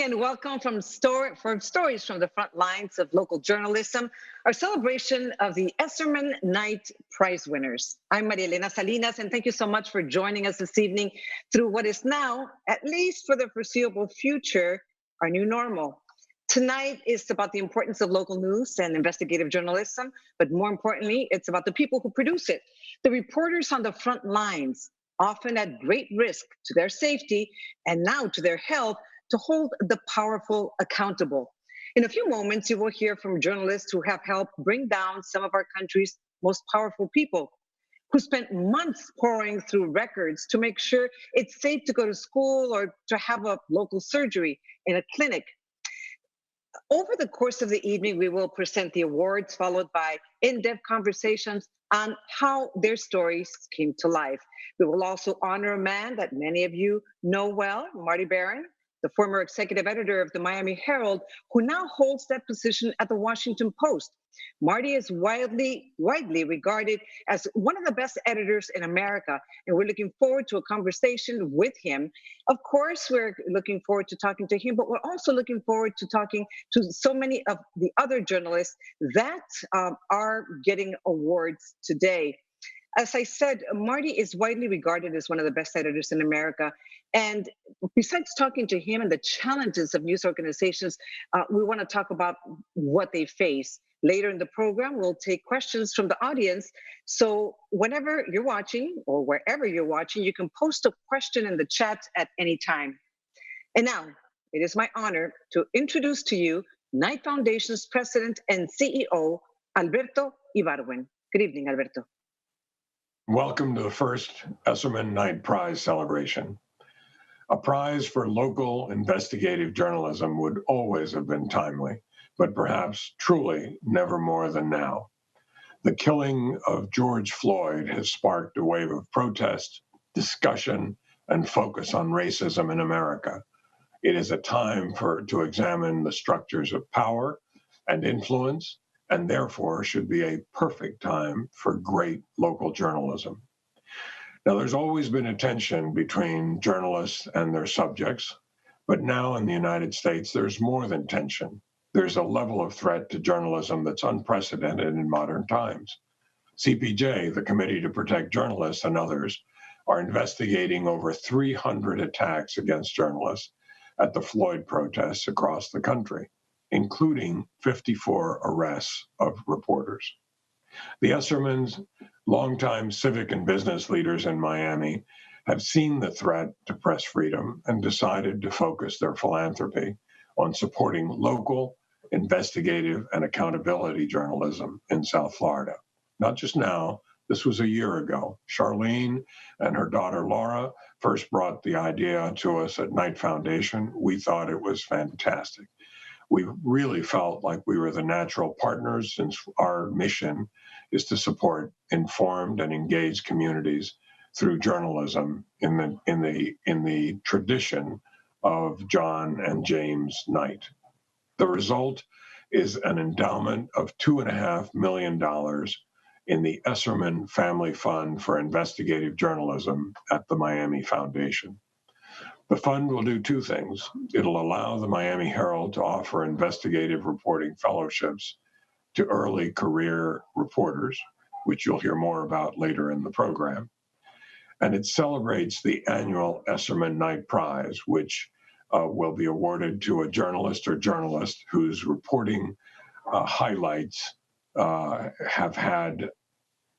and welcome from Stories from the Front Lines of Local Journalism, our celebration of the Esserman-Knight Prize winners. I'm Maria Elena Salinas, and thank you so much for joining us this evening through what is now, at least for the foreseeable future, our new normal. Tonight is about the importance of local news and investigative journalism, but more importantly, it's about the people who produce it, the reporters on the front lines, often at great risk to their safety and now to their health, to hold the powerful accountable. In a few moments, you will hear from journalists who have helped bring down some of our country's most powerful people, who spent months poring through records to make sure it's safe to go to school or to have a local surgery in a clinic. Over the course of the evening, we will present the awards, followed by in-depth conversations on how their stories came to life. We will also honor a man that many of you know well, Marty, the former executive editor of the Miami Herald, who now holds that position at the Washington Post. Marty is widely regarded as one of the best editors in America, and we're looking forward to a conversation with him. Of course, we're looking forward to talking to him, but we're also looking forward to talking to so many of the other journalists that are getting awards today. As I said, Marty is widely regarded as one of the best editors in America. And besides talking to him and the challenges of news organizations, we want to talk about what they face. Later in the program, we'll take questions from the audience. So whenever you're watching or wherever you're watching, you can post a question in the chat at any time. And now, it is my honor to introduce to you Knight Foundation's President and CEO, Alberto Ibargüen. Good evening, Alberto. Welcome to the first Esserman-Knight Prize celebration. A prize for local investigative journalism would always have been timely, but perhaps truly never more than now. The killing of George Floyd has sparked a wave of protest, discussion, and focus on racism in America. It is a time to examine the structures of power and influence, and therefore should be a perfect time for great local journalism. Now, there's always been a tension between journalists and their subjects, but now in the United States, there's more than tension. There's a level of threat to journalism that's unprecedented in modern times. CPJ, the Committee to Protect Journalists, and others are investigating over 300 attacks against journalists at the Floyd protests across the country, including 54 arrests of reporters. The Essermans, longtime civic and business leaders in Miami, have seen the threat to press freedom and decided to focus their philanthropy on supporting local, investigative, and accountability journalism in South Florida. Not just now, this was a year ago. Charlene and her daughter Laura first brought the idea to us at Knight Foundation. We thought it was fantastic. We really felt like we were the natural partners, since our mission is to support informed and engaged communities through journalism in the tradition of John and James Knight. The result is an endowment of $2.5 million in the Esserman Family Fund for Investigative Journalism at the Miami Foundation. The fund will do two things. It'll allow the Miami Herald to offer investigative reporting fellowships to early career reporters, which you'll hear more about later in the program. And it celebrates the annual Esserman-Knight Prize, which will be awarded to a journalist or journalist whose reporting highlights have had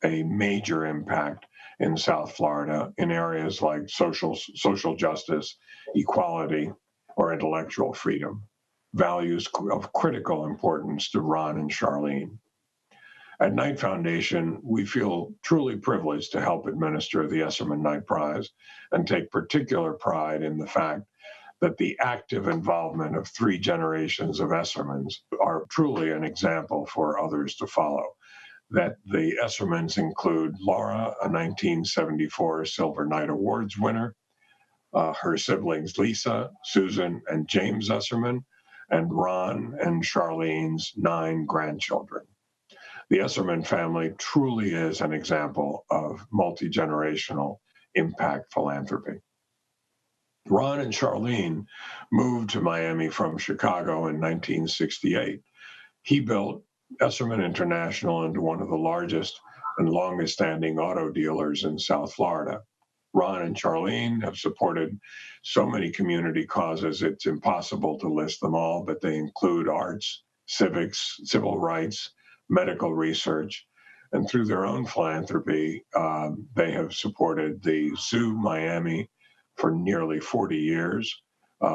a major impact in South Florida in areas like social justice, equality, or intellectual freedom, values of critical importance to Ron and Charlene. At Knight Foundation, we feel truly privileged to help administer the Esserman-Knight Prize and take particular pride in the fact that the active involvement of 3 generations of Essermans are truly an example for others to follow. That the Essermans include Laura, a 1974 Silver Knight Awards winner, her siblings Lisa, Susan, and James Esserman, and Ron and Charlene's 9 grandchildren. The Esserman family truly is an example of multi-generational impact philanthropy. Ron and Charlene moved to Miami from Chicago in 1968. He built Esserman International into one of the largest and longest standing auto dealers in South Florida. Ron and Charlene have supported so many community causes, it's impossible to list them all, but they include arts, civics, civil rights, medical research, and through their own philanthropy, they have supported the Zoo Miami for nearly 40 years.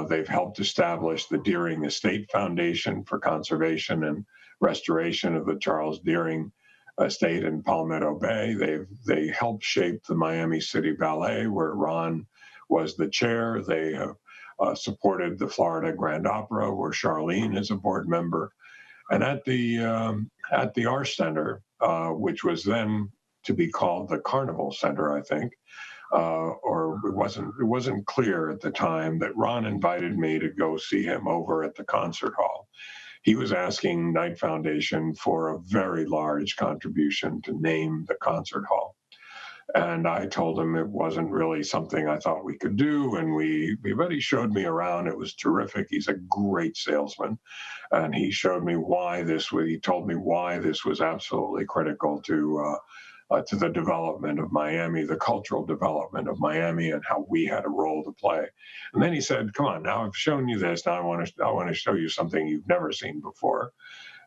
They've helped establish the Deering Estate Foundation for conservation and restoration of the Charles Deering Estate in Palmetto Bay. They helped shape the Miami City Ballet, where Ron was the chair. They have supported the Florida Grand Opera, where Charlene is a board member. And at the Arts Center, which was then to be called the Carnival Center, I think, or it wasn't clear at the time, that Ron invited me to go see him over at the concert hall. He was asking Knight Foundation for a very large contribution to name the concert hall. And I told him it wasn't really something I thought we could do. And but he showed me around. It was terrific. He's a great salesman. And he showed me he told me why this was absolutely critical to the development of Miami, the cultural development of Miami, and how we had a role to play. And then he said, "Come on, now I've shown you this. Now I want to show you something you've never seen before."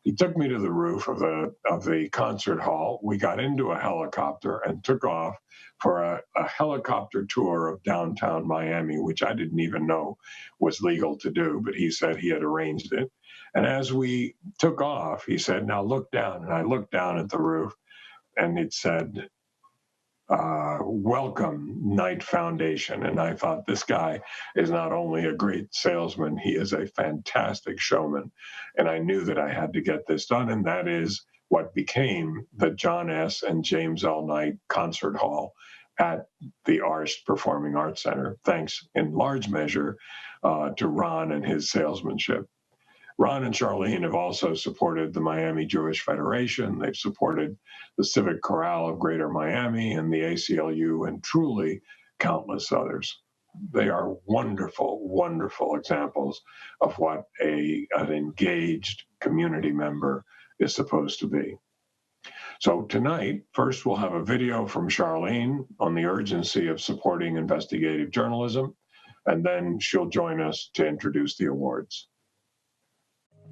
He took me to the roof of the concert hall. We got into a helicopter and took off for a helicopter tour of downtown Miami, which I didn't even know was legal to do, but he said he had arranged it. And as we took off, he said, "Now look down." And I looked down at the roof, and it said, "Welcome, Knight Foundation." And I thought, this guy is not only a great salesman, he is a fantastic showman. And I knew that I had to get this done. And that is what became the John S. and James L. Knight Concert Hall at the Performing Arts Center, thanks in large measure to Ron and his salesmanship. Ron and Charlene have also supported the Miami Jewish Federation. They've supported the Civic Chorale of Greater Miami and the ACLU, and truly countless others. They are wonderful, wonderful examples of what an engaged community member is supposed to be. So tonight, first we'll have a video from Charlene on the urgency of supporting investigative journalism, and then she'll join us to introduce the awards.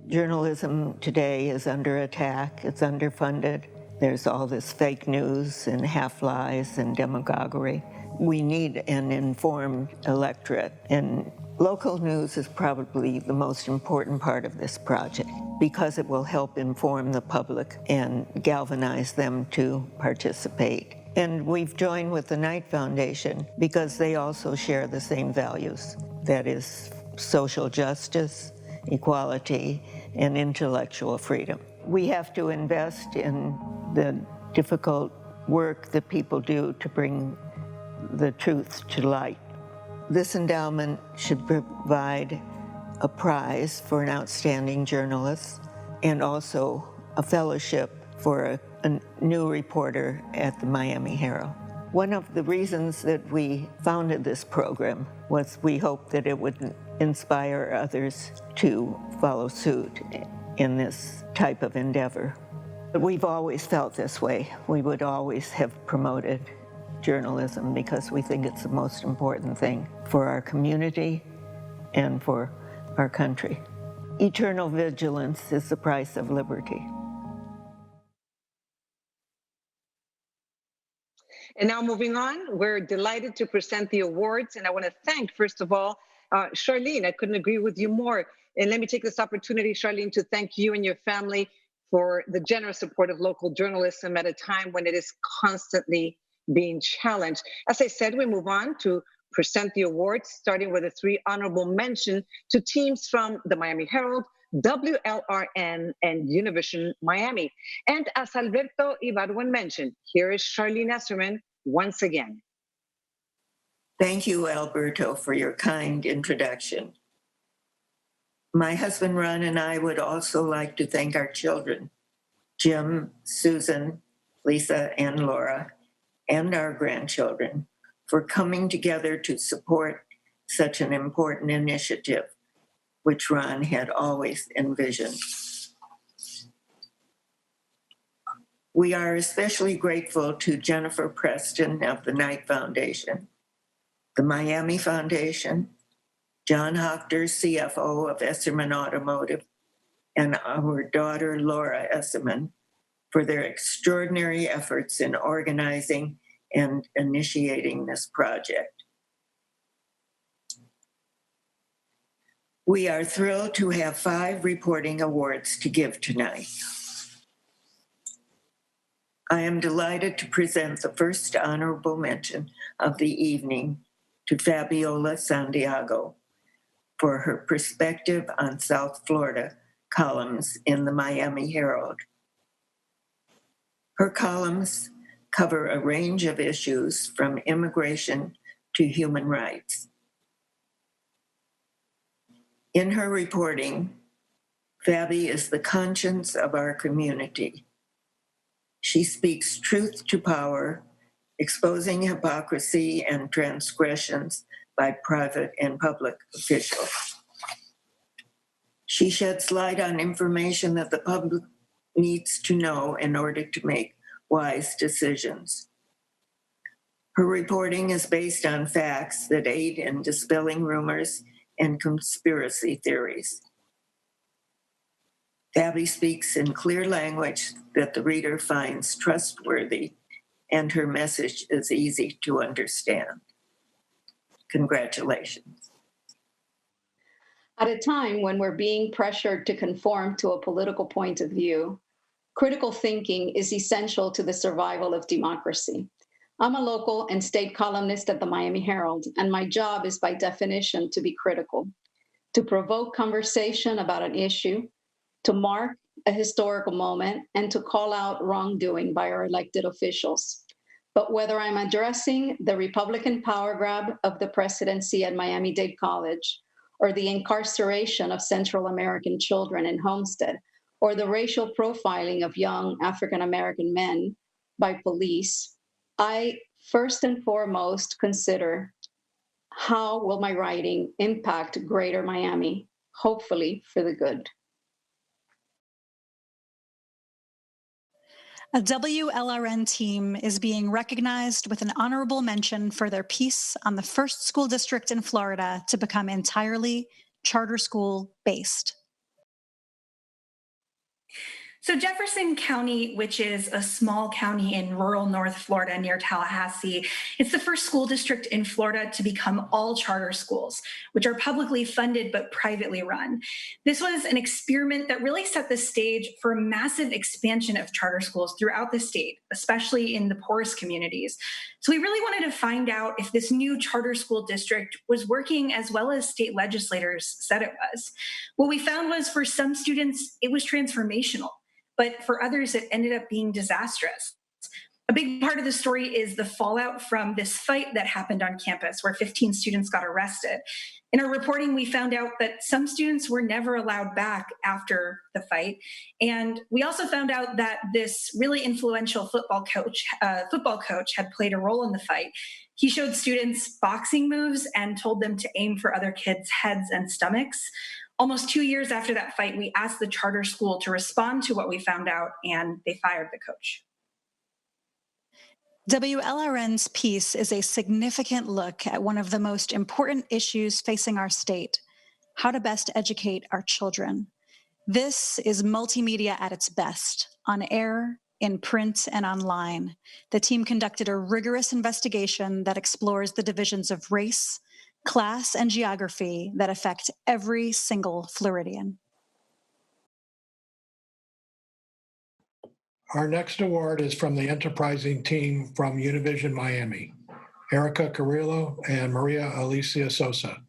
Journalism today is under attack. It's underfunded. There's all this fake news and half-lies and demagoguery. We need an informed electorate, and local news is probably the most important part of this project because it will help inform the public and galvanize them to participate. And we've joined with the Knight Foundation because they also share the same values. That is social justice, equality, and intellectual freedom. We have to invest in the difficult work that people do to bring the truth to light. This endowment should provide a prize for an outstanding journalist and also a fellowship for a new reporter at the Miami Herald. One of the reasons that we founded this program was we hoped that it would inspire others to follow suit in this type of endeavor. But we've always felt this way. We would always have promoted journalism because we think it's the most important thing for our community and for our country. Eternal vigilance is the price of liberty. And now moving on, we're delighted to present the awards. And I want to thank, first of all, Charlene. I couldn't agree with you more. And let me take this opportunity, Charlene, to thank you and your family for the generous support of local journalism at a time when it is constantly being challenged. As I said, we move on to present the awards, starting with a 3 honorable mention to teams from the Miami Herald, WLRN, and Univision Miami. And as Alberto Ibarwen mentioned, here is Charlene Esserman once again. Thank you, Alberto, for your kind introduction. My husband, Ron, and I would also like to thank our children, Jim, Susan, Lisa, and Laura, and our grandchildren, for coming together to support such an important initiative, which Ron had always envisioned. We are especially grateful to Jennifer Preston of the Knight Foundation, the Miami Foundation, John Hochter, CFO of Esserman Automotive, and our daughter Laura Esserman for their extraordinary efforts in organizing and initiating this project. We are thrilled to have 5 reporting awards to give tonight. I am delighted to present the first honorable mention of the evening to Fabiola Santiago for her perspective on South Florida columns in the Miami Herald. Her columns cover a range of issues from immigration to human rights. In her reporting, Fabi is the conscience of our community. She speaks truth to power, exposing hypocrisy and transgressions by private and public officials. She sheds light on information that the public needs to know in order to make wise decisions. Her reporting is based on facts that aid in dispelling rumors and conspiracy theories. Fabi speaks in clear language that the reader finds trustworthy, and her message is easy to understand. Congratulations. At a time when we're being pressured to conform to a political point of view, critical thinking is essential to the survival of democracy. I'm a local and state columnist at the Miami Herald, and my job is by definition to be critical, to provoke conversation about an issue, to mark a historical moment, and to call out wrongdoing by our elected officials. But whether I'm addressing the Republican power grab of the presidency at Miami-Dade College, or the incarceration of Central American children in Homestead, or the racial profiling of young African-American men by police, I first and foremost consider how will my writing impact Greater Miami, hopefully for the good. A WLRN team is being recognized with an honorable mention for their piece on the first school district in Florida to become entirely charter school based. So Jefferson County, which is a small county in rural North Florida near Tallahassee, is the first school district in Florida to become all charter schools, which are publicly funded but privately run. This was an experiment that really set the stage for a massive expansion of charter schools throughout the state, especially in the poorest communities. So we really wanted to find out if this new charter school district was working as well as state legislators said it was. What we found was for some students, it was transformational. But for others, it ended up being disastrous. A big part of the story is the fallout from this fight that happened on campus where 15 students got arrested. In our reporting, we found out that some students were never allowed back after the fight. And we also found out that this really influential football coach had played a role in the fight. He showed students boxing moves and told them to aim for other kids' heads and stomachs. Almost 2 years after that fight, we asked the charter school to respond to what we found out, and they fired the coach. WLRN's piece is a significant look at one of the most important issues facing our state: how to best educate our children. This is multimedia at its best, on air, in print, and online. The team conducted a rigorous investigation that explores the divisions of race, class, and geography that affect every single Floridian. Our next award is from the enterprising team from Univision Miami, Erica Carrillo and Maria Alicia Sosa,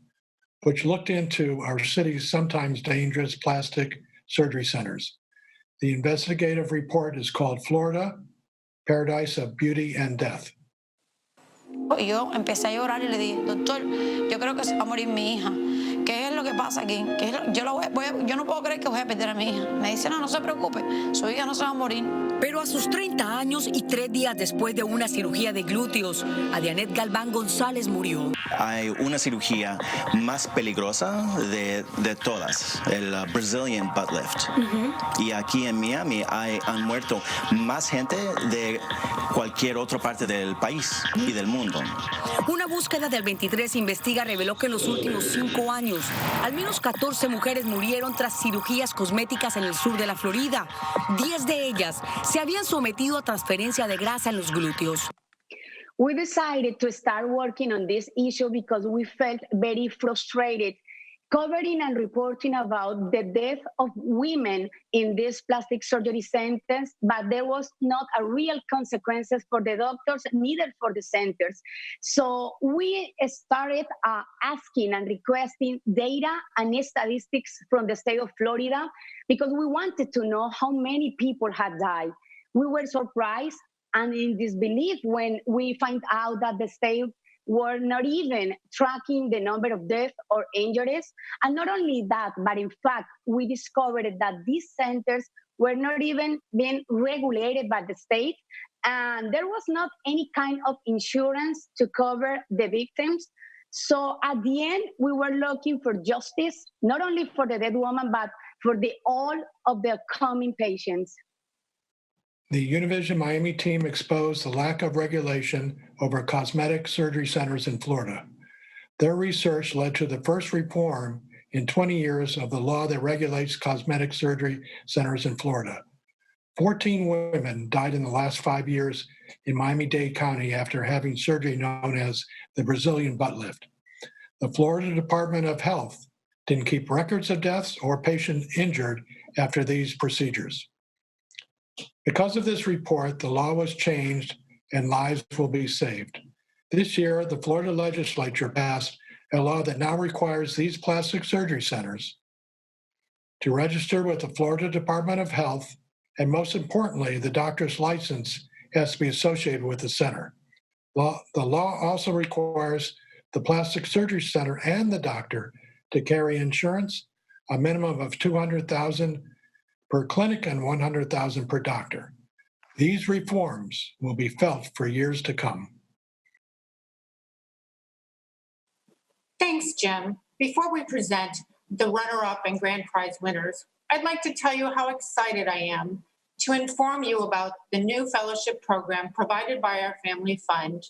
which looked into our city's sometimes dangerous plastic surgery centers. The investigative report is called Florida, Paradise of Beauty and Death. Yo empecé a llorar y le dije, doctor, yo creo que se va a morir mi hija. ¿Qué es lo lo que pasa aquí? Que yo no puedo creer que voy a perder a mi hija. Me dice, no se preocupe, su hija no se va a morir. Pero a sus 30 años y 3 días después de una cirugía de glúteos, Adianet Galván González murió. Hay una cirugía más peligrosa de todas, el Brazilian butt lift. Y aquí en Miami han muerto más gente de cualquier otra parte del país y del mundo. Una búsqueda del 23 investiga reveló que en los últimos 5 años, al menos 14 mujeres murieron tras cirugías cosméticas en el sur de la Florida. 10 de ellas se habían sometido a transferencia de grasa en los glúteos. We decided to start working on this issue because we felt very frustrated covering and reporting about the death of women in these plastic surgery centers, but there was not a real consequences for the doctors, neither for the centers. So we started asking and requesting data and statistics from the state of Florida because we wanted to know how many people had died. We were surprised and in disbelief when we find out that the state were not even tracking the number of deaths or injuries. And not only that, but in fact, we discovered that these centers were not even being regulated by the state. And there was not any kind of insurance to cover the victims. So at the end, we were looking for justice, not only for the dead woman, but for all of the coming patients. The Univision Miami team exposed the lack of regulation over cosmetic surgery centers in Florida. Their research led to the first reform in 20 years of the law that regulates cosmetic surgery centers in Florida. 14 women died in the last 5 years in Miami-Dade County after having surgery known as the Brazilian butt lift. The Florida Department of Health didn't keep records of deaths or patients injured after these procedures. Because of this report, the law was changed and lives will be saved. This year, the Florida legislature passed a law that now requires these plastic surgery centers to register with the Florida Department of Health, and most importantly, the doctor's license has to be associated with the center. The law also requires the plastic surgery center and the doctor to carry insurance, a minimum of $200,000 per clinic and $100,000 per doctor. These reforms will be felt for years to come. Thanks, Jim. Before we present the runner-up and grand prize winners, I'd like to tell you how excited I am to inform you about the new fellowship program provided by our Family Fund,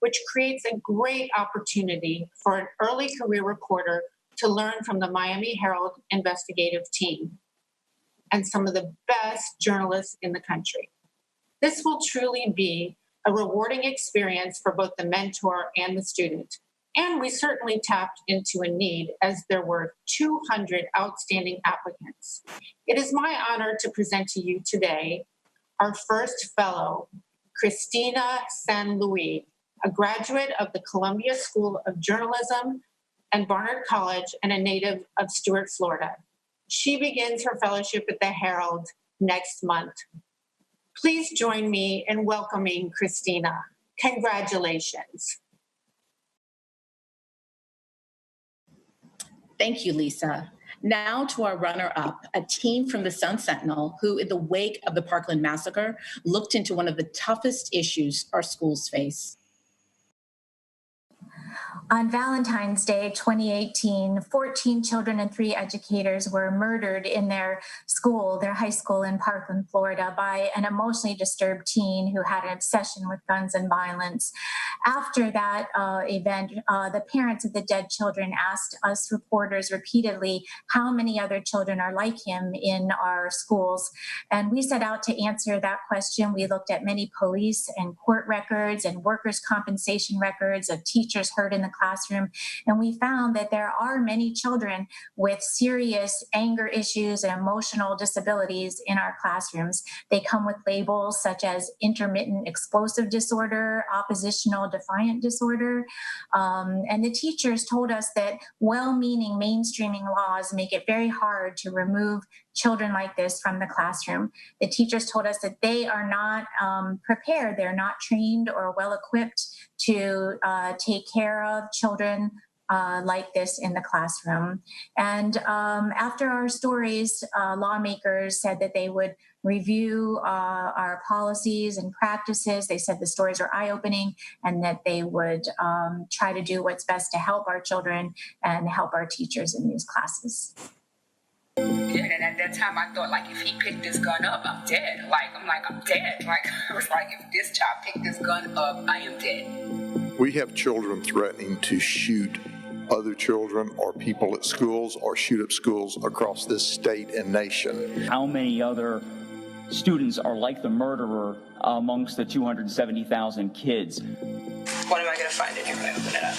which creates a great opportunity for an early career reporter to learn from the Miami Herald investigative team and some of the best journalists in the country. This will truly be a rewarding experience for both the mentor and the student. And we certainly tapped into a need as there were 200 outstanding applicants. It is my honor to present to you today our first fellow, Christina San Luis, a graduate of the Columbia School of Journalism and Barnard College and a native of Stuart, Florida. She begins her fellowship at the Herald next month. Please join me in welcoming Christina. Congratulations. Thank you, Lisa. Now to our runner-up, a team from the Sun Sentinel who, in the wake of the Parkland massacre, looked into one of the toughest issues our schools face. On Valentine's Day 2018, 14 children and 3 educators were murdered in their school, their high school in Parkland, Florida, by an emotionally disturbed teen who had an obsession with guns and violence. After that event, the parents of the dead children asked us reporters repeatedly how many other children are like him in our schools. And we set out to answer that question. We looked at many police and court records and workers' compensation records of teachers hurt in the classroom. And we found that there are many children with serious anger issues and emotional disabilities in our classrooms. They come with labels such as intermittent explosive disorder, oppositional defiant disorder. And the teachers told us that well-meaning mainstreaming laws make it very hard to remove children like this from the classroom. The teachers told us that they are not prepared, they're not trained or well-equipped to take care of children like this in the classroom. And after our stories, lawmakers said that they would review our policies and practices. They said the stories are eye-opening and that they would try to do what's best to help our children and help our teachers in these classes. And at that time, I thought, like, if he picked this gun up, I'm dead. I'm dead. Like, I was like, if this child picked this gun up, I am dead. We have children threatening to shoot other children or people at schools or shoot up schools across this state and nation. How many other students are like the murderer amongst the 270,000 kids? What am I going to find in here when I open it up?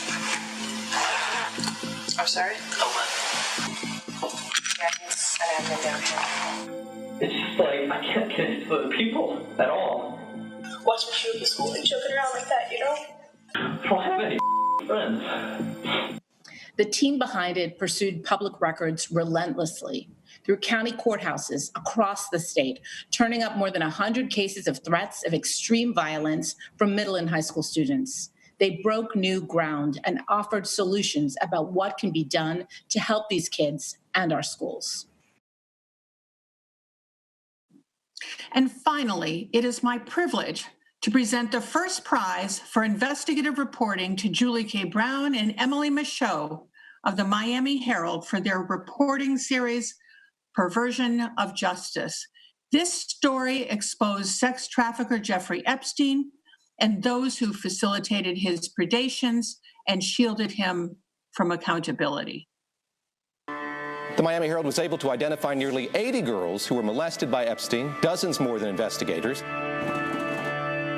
I'm sorry? It's just like, I can't get into the people at all. Watch me shoot the school and joking around like that, you know? I don't have any friends. The team behind it pursued public records relentlessly through county courthouses across the state, turning up more than 100 cases of threats of extreme violence from middle and high school students. They broke new ground and offered solutions about what can be done to help these kids and our schools. And finally, it is my privilege to present the first prize for investigative reporting to Julie K. Brown and Emily Michot of the Miami Herald for their reporting series, Perversion of Justice. This story exposed sex trafficker Jeffrey Epstein and those who facilitated his predations and shielded him from accountability. The Miami Herald was able to identify nearly 80 girls who were molested by Epstein, dozens more than investigators.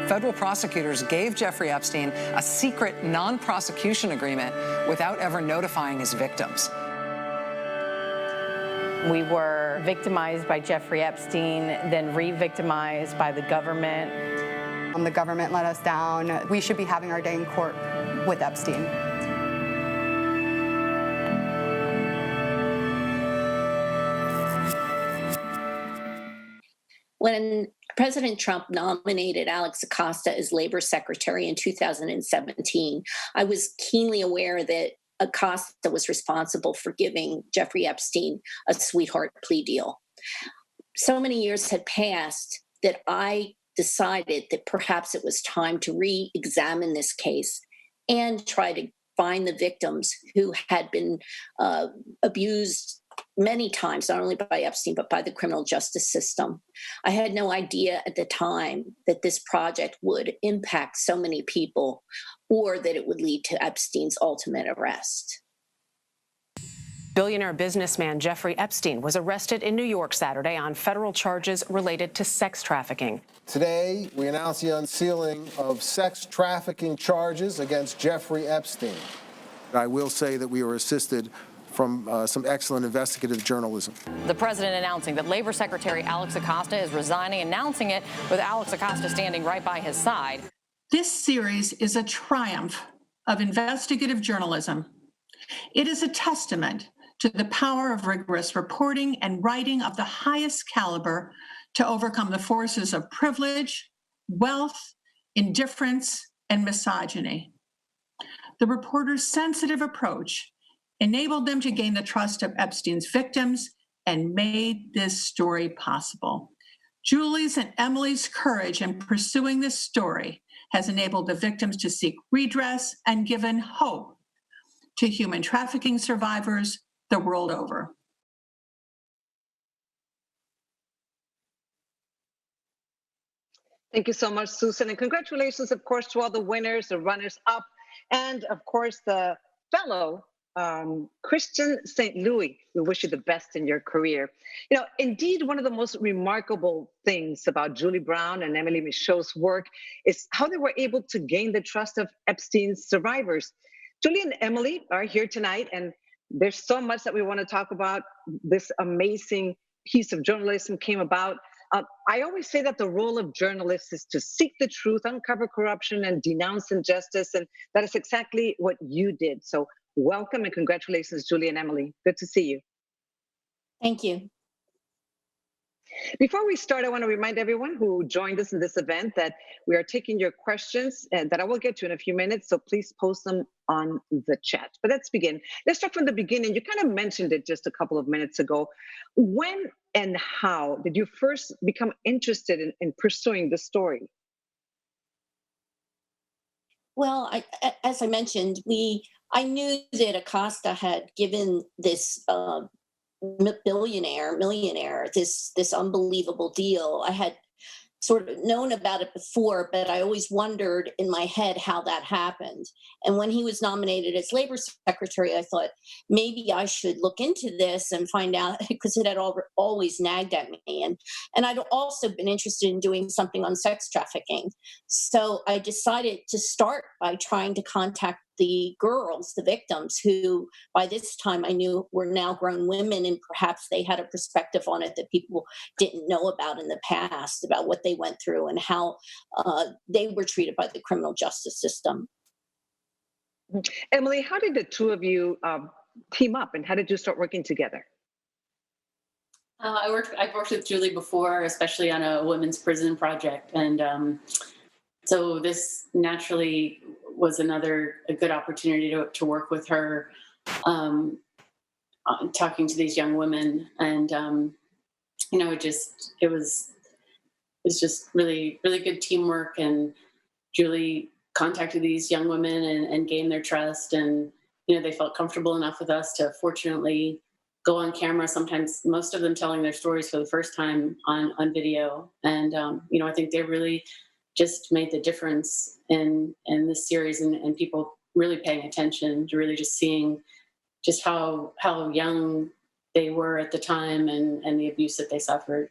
Federal prosecutors gave Jeffrey Epstein a secret non-prosecution agreement without ever notifying his victims. We were victimized by Jeffrey Epstein, then re-victimized by the government. The government let us down. We should be having our day in court with Epstein. When President Trump nominated Alex Acosta as Labor Secretary in 2017, I was keenly aware that Acosta was responsible for giving Jeffrey Epstein a sweetheart plea deal. So many years had passed that I decided that perhaps it was time to re-examine this case and try to find the victims who had been abused many times, not only by Epstein, but by the criminal justice system. I had no idea at the time that this project would impact so many people or that it would lead to Epstein's ultimate arrest. Billionaire businessman Jeffrey Epstein was arrested in New York Saturday on federal charges related to sex trafficking. Today, we announce the unsealing of sex trafficking charges against Jeffrey Epstein. I will say that we were assisted from some excellent investigative journalism. The president announcing that Labor Secretary Alex Acosta is resigning, announcing it with Alex Acosta standing right by his side. This series is a triumph of investigative journalism. It is a testament to the power of rigorous reporting and writing of the highest caliber to overcome the forces of privilege, wealth, indifference, and misogyny. The reporters' sensitive approach enabled them to gain the trust of Epstein's victims and made this story possible. Julie's and Emily's courage in pursuing this story has enabled the victims to seek redress and given hope to human trafficking survivors the world over. Thank you so much, Susan. And congratulations, of course, to all the winners, the runners-up, and, of course, the fellow Christian St. Louis. We wish you the best in your career. You know, indeed, one of the most remarkable things about Julie Brown and Emily Michot's work is how they were able to gain the trust of Epstein's survivors. Julie and Emily are here tonight, and there's so much that we want to talk about. This amazing piece of journalism came about. I always say that the role of journalists is to seek the truth, uncover corruption, and denounce injustice, and that is exactly what you did. So welcome and congratulations, Julie and Emily. Good to see you. Thank you. Before we start, I want to remind everyone who joined us in this event that we are taking your questions and that I will get to in a few minutes, so please post them on the chat. But let's begin. Let's start from the beginning. You kind of mentioned it just a couple of minutes ago. When and how did you first become interested in pursuing this story? Well, as I mentioned, I knew that Acosta had given this millionaire, this unbelievable deal. I had sort of known about it before, but I always wondered in my head how that happened. And when he was nominated as labor secretary, I thought maybe I should look into this and find out, because it had always nagged at me. And I'd also been interested in doing something on sex trafficking. So I decided to start by trying to contact the girls, the victims, who by this time I knew were now grown women, and perhaps they had a perspective on it that people didn't know about in the past, about what they went through and how they were treated by the criminal justice system. Emily, how did the two of you team up, and how did you start working together? I've worked with Julie before, especially on a women's prison project, and so this naturally was a good opportunity to work with her, talking to these young women, and it was just really good teamwork. And Julie contacted these young women and gained their trust, and they felt comfortable enough with us to fortunately go on camera. Sometimes, most of them telling their stories for the first time on video, and I think they really just made the difference in this series, and people really paying attention to really just seeing just how young they were at the time, and the abuse that they suffered.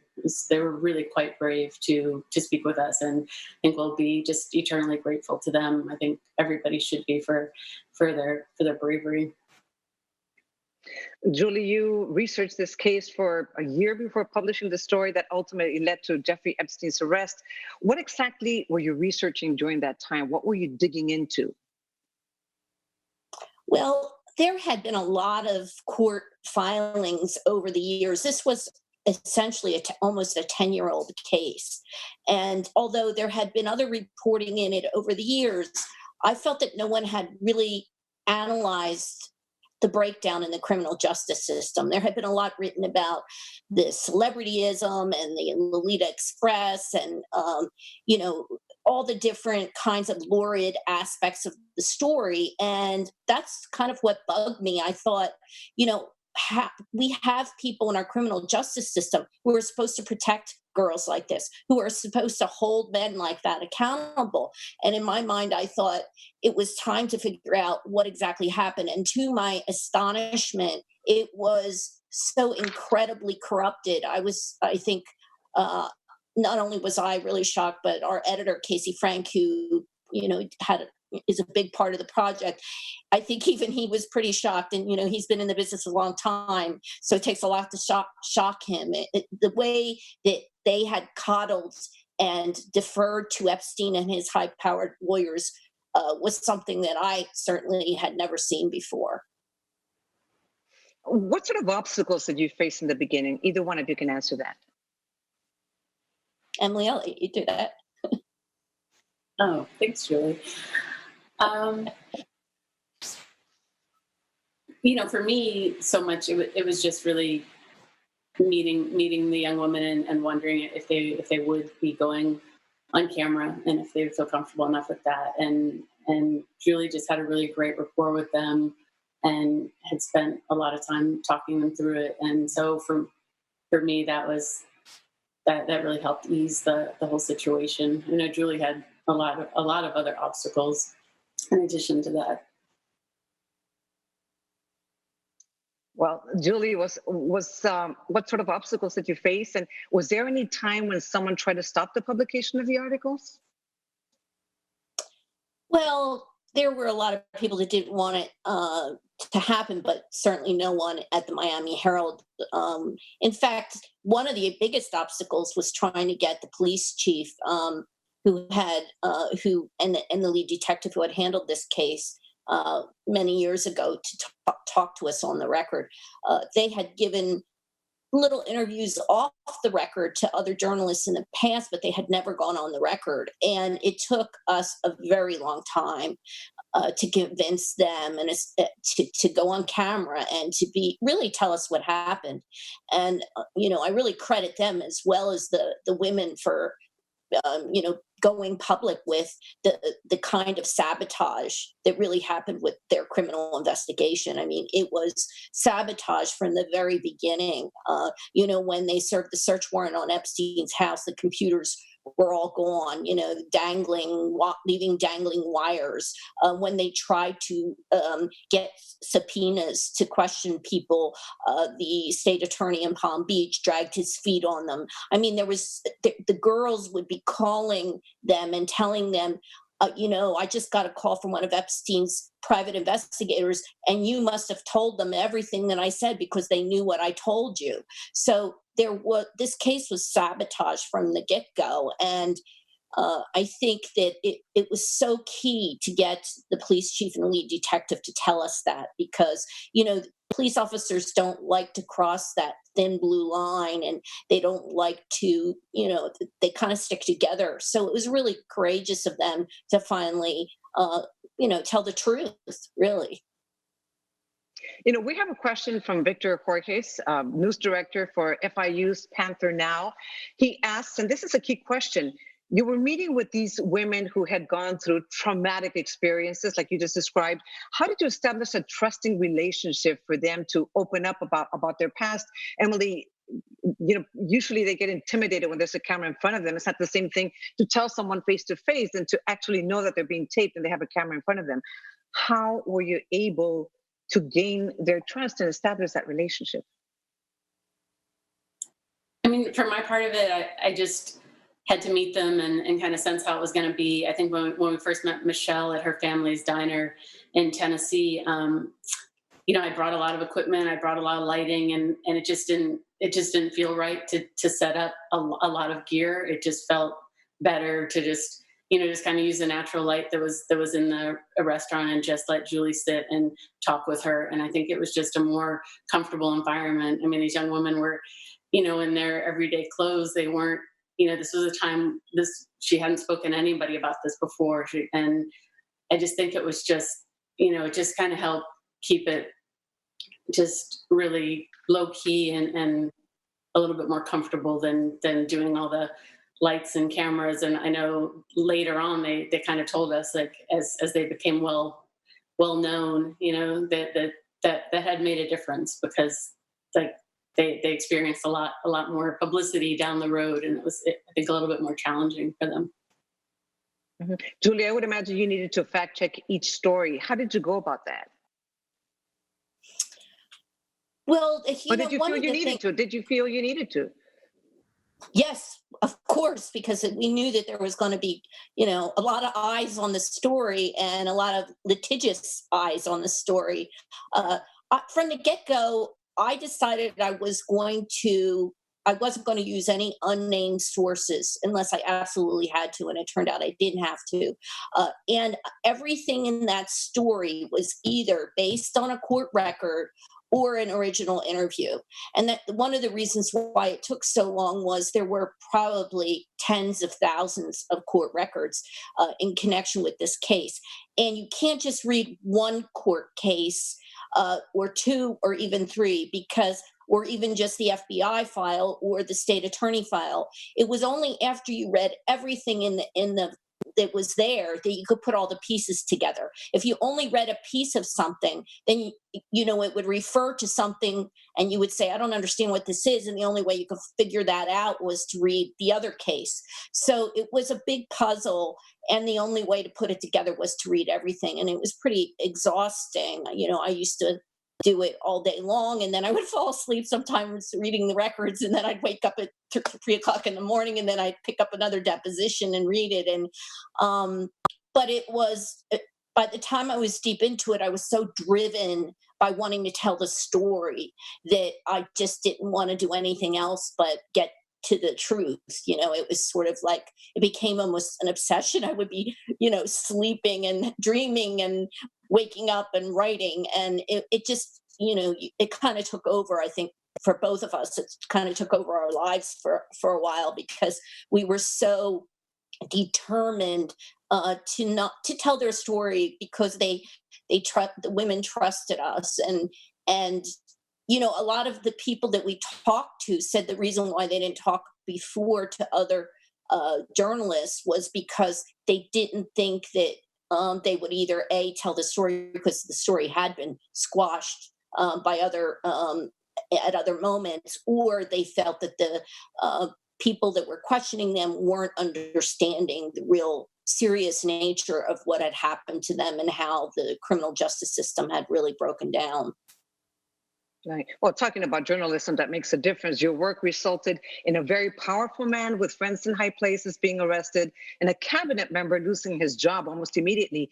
They were really quite brave to speak with us, and I think we'll be just eternally grateful to them. I think everybody should be for their bravery. Julie, you researched this case for a year before publishing the story that ultimately led to Jeffrey Epstein's arrest. What exactly were you researching during that time? What were you digging into? Well, there had been a lot of court filings over the years. This was essentially almost a 10-year-old case. And although there had been other reporting in it over the years, I felt that no one had really analyzed the breakdown in the criminal justice system. There had been a lot written about the celebrityism and the Lolita Express, and all the different kinds of lurid aspects of the story. And that's kind of what bugged me. I thought, we have people in our criminal justice system who are supposed to protect girls like this, who are supposed to hold men like that accountable. And in my mind, I thought it was time to figure out what exactly happened. And to my astonishment, it was so incredibly corrupted. I think, not only was I really shocked, but our editor, Casey Frank, who, is a big part of the project, I think even he was pretty shocked. And, he's been in the business a long time, so it takes a lot to shock him. The way that they had coddled and deferred to Epstein and his high-powered lawyers was something that I certainly had never seen before. What sort of obstacles did you face in the beginning? Either one of you can answer that. Emily, I'll let you do that. Oh, thanks, Julie. For me, so much it was just really meeting the young women and wondering if they would be going on camera and if they would feel comfortable enough with that. And Julie just had a really great rapport with them and had spent a lot of time talking them through it. And so for me, that really helped ease the whole situation. Julie had a lot of other obstacles in addition to that. Well, Julie, what sort of obstacles did you face? And was there any time when someone tried to stop the publication of the articles? Well, there were a lot of people that didn't want it to happen, but certainly no one at the Miami Herald. In fact, one of the biggest obstacles was trying to get the police chief, and the lead detective who had handled this case many years ago, to talk to us on the record. They had given little interviews off the record to other journalists in the past, but they had never gone on the record. And it took us a very long time to convince them and to go on camera and to really tell us what happened. And, I really credit them as well as the women for, going public with the kind of sabotage that really happened with their criminal investigation. I mean, it was sabotage from the very beginning. When they served the search warrant on Epstein's house, the computers were all gone, leaving dangling wires. When they tried to get subpoenas to question people, the state attorney in Palm Beach dragged his feet on them. I mean, the girls would be calling them and telling them, I just got a call from one of Epstein's private investigators, and you must have told them everything that I said because they knew what I told you. So this case was sabotaged from the get-go. And I think that it was so key to get the police chief and lead detective to tell us that, because, police officers don't like to cross that thin blue line, and they don't like to, they kind of stick together. So it was really courageous of them to finally, tell the truth, really. We have a question from Victor Jorges, news director for FIU's Panther Now. He asks, and this is a key question, you were meeting with these women who had gone through traumatic experiences like you just described. How did you establish a trusting relationship for them to open up about their past? Emily, usually they get intimidated when there's a camera in front of them. It's not the same thing to tell someone face to face than to actually know that they're being taped and they have a camera in front of them. How were you able to gain their trust and establish that relationship? I mean, for my part of it, I just had to meet them and kind of sense how it was going to be. I think when we first met Michelle at her family's diner in Tennessee, I brought a lot of equipment, I brought a lot of lighting, and it just didn't feel right to set up a lot of gear. It just felt better to just kind of use the natural light that was in the restaurant and just let Julie sit and talk with her. And I think it was just a more comfortable environment. I mean, these young women were, in their everyday clothes. They weren't, this was a time she hadn't spoken to anybody about this before. And I just think it was just, it just kind of helped keep it just really low key and a little bit more comfortable than doing all the lights and cameras. And I know later on they kind of told us, like, as they became well known, that had made a difference, because like they experienced a lot more publicity down the road, and it was, I think, a little bit more challenging for them. Mm-hmm. Julie, I would imagine you needed to fact check each story. How did you go about that? Well, or did you feel you needed to? Did you feel you needed to? Yes, of course, because we knew that there was going to be, a lot of eyes on the story and a lot of litigious eyes on the story. From the get-go, I decided I wasn't going to use any unnamed sources unless I absolutely had to, and it turned out I didn't have to. And everything in that story was either based on a court record or an original interview. And that one of the reasons why it took so long was there were probably tens of thousands of court records in connection with this case. And you can't just read one court case or two or even three, or even just the FBI file or the state attorney file. It was only after you read everything in the that was there that you could put all the pieces together. If you only read a piece of something, then it would refer to something and you would say, I don't understand what this is. And the only way you could figure that out was to read the other case. So it was a big puzzle, and the only way to put it together was to read everything. And it was pretty exhausting. I used to do it all day long, and then I would fall asleep sometimes reading the records, and then I'd wake up at 3 o'clock in the morning, and then I'd pick up another deposition and read it. And but it was, by the time I was deep into it, I was so driven by wanting to tell the story that I just didn't want to do anything else but get to the truth. It was sort of like, it became almost an obsession. I would be, sleeping and dreaming and waking up and writing. And it just, it kind of took over, I think, for both of us, it kind of took over our lives for a while, because we were so determined to tell their story, because the women trusted us, and a lot of the people that we talked to said the reason why they didn't talk before to other journalists was because they didn't think that they would either tell the story because the story had been squashed by other at other moments, or they felt that the people that were questioning them weren't understanding the real serious nature of what had happened to them and how the criminal justice system had really broken down. Right. Well, talking about journalism that makes a difference, your work resulted in a very powerful man with friends in high places being arrested and a cabinet member losing his job almost immediately.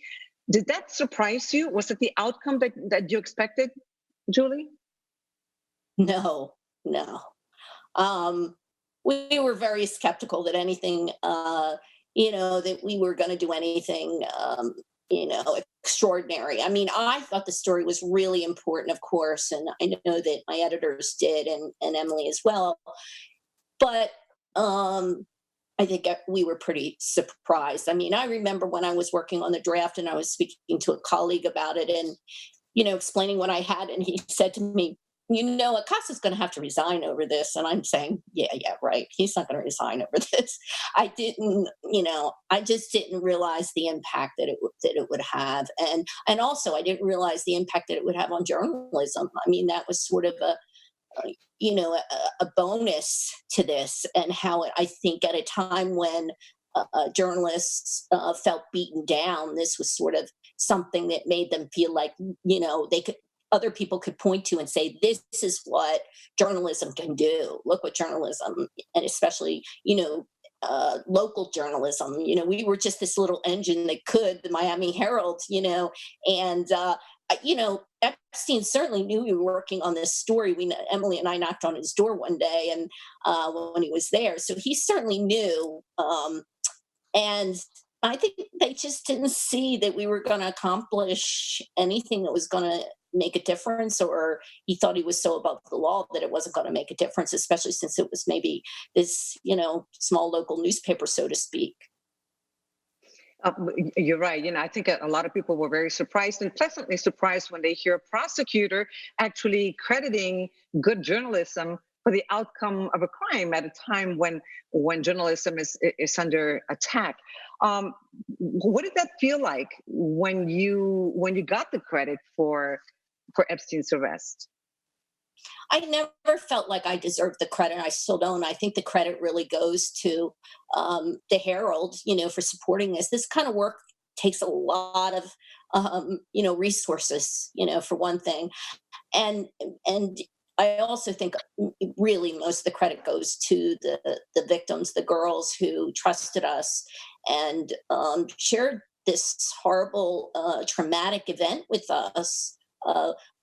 Did that surprise you? Was it the outcome that you expected, Julie? No. We were very skeptical that anything, that we were going to do anything, extraordinary. I mean, I thought the story was really important, of course, and I know that my editors did, and Emily as well. But I think we were pretty surprised. I mean, I remember when I was working on the draft and I was speaking to a colleague about it and, explaining what I had, and he said to me, Acosta's going to have to resign over this. And I'm saying, yeah, right. He's not going to resign over this. I just didn't realize the impact that it would have. And also I didn't realize the impact that it would have on journalism. I mean, that was sort of a bonus to this, and how I think at a time when journalists felt beaten down, this was sort of something that made them feel like, other people could point to and say, this is what journalism can do. Look what journalism, and especially, local journalism, we were just this little engine that could, the Miami Herald, and, Epstein certainly knew we were working on this story. Emily and I knocked on his door one day, and when he was there, so he certainly knew. And I think they just didn't see that we were going to accomplish anything that was going to make a difference, or he thought he was so above the law that it wasn't going to make a difference, especially since it was maybe this, small local newspaper, so to speak. You're right. I think a lot of people were very surprised and pleasantly surprised when they hear a prosecutor actually crediting good journalism for the outcome of a crime at a time when journalism is under attack. What did that feel like when you got the credit for Epstein's arrest? I never felt like I deserved the credit. I still don't. I think the credit really goes to the Herald, for supporting this. This kind of work takes a lot of, resources, for one thing. And I also think really most of the credit goes to the victims, the girls who trusted us and shared this horrible, traumatic event with us.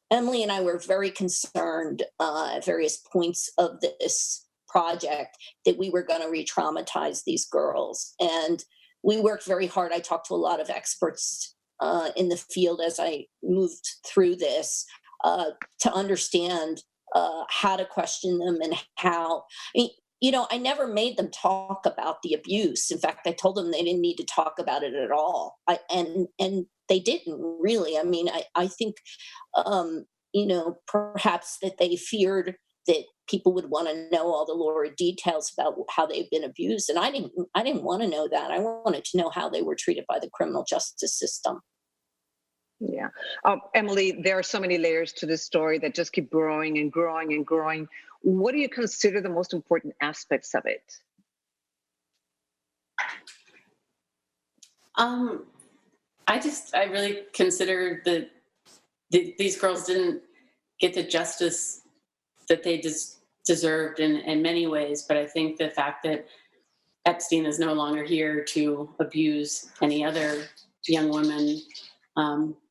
Emily and I were very concerned at various points of this project that we were going to re-traumatize these girls. And we worked very hard. I talked to a lot of experts in the field as I moved through this to understand how to question them and how. I never made them talk about the abuse. In fact, I told them they didn't need to talk about it at all. And they didn't really. I mean, I think, perhaps that they feared that people would want to know all the lurid details about how they've been abused. And I didn't want to know that. I wanted to know how they were treated by the criminal justice system. Yeah. Emily, there are so many layers to this story that just keep growing and growing and growing. What do you consider the most important aspects of it? I really consider that these girls didn't get the justice that they deserved in many ways. But I think the fact that Epstein is no longer here to abuse any other young women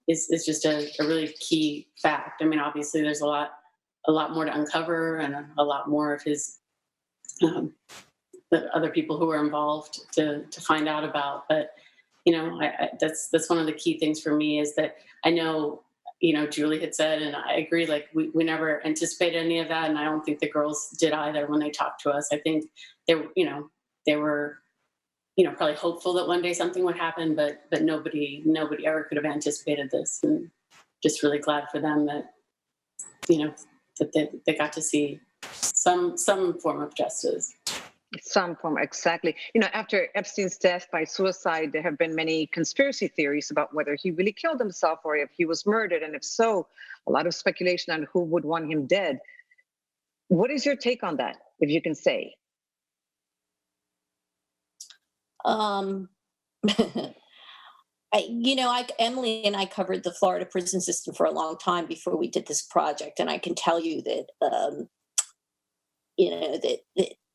is just a really key fact. I mean, obviously there's a lot more to uncover and a lot more of his, the other people who were involved to find out about. But, that's one of the key things for me is that I know Julie had said, and I agree, like we never anticipated any of that. And I don't think the girls did either when they talked to us. I think they were, probably hopeful that one day something would happen, but nobody ever could have anticipated this. And just really glad for them that, that they got to see some form of justice. Some form, exactly. After Epstein's death by suicide, there have been many conspiracy theories about whether he really killed himself or if he was murdered. And if so, a lot of speculation on who would want him dead. What is your take on that, if you can say? Emily and I covered the Florida prison system for a long time before we did this project. And I can tell you that, that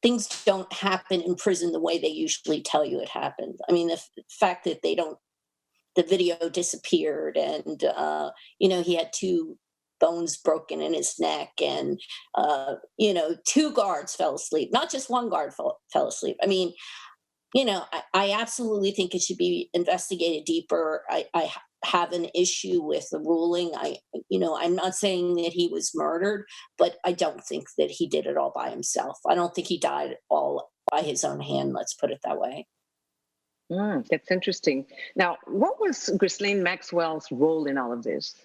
things don't happen in prison the way they usually tell you it happened. I mean, the fact that the video disappeared and, he had 2 bones broken in his neck and, 2 guards fell asleep, not just 1 guard fell asleep. I mean, I absolutely think it should be investigated deeper. I have an issue with the ruling. I'm not saying that he was murdered, but I don't think that he did it all by himself. I don't think he died all by his own hand. Let's put it that way. That's interesting. Now, what was Ghislaine Maxwell's role in all of this?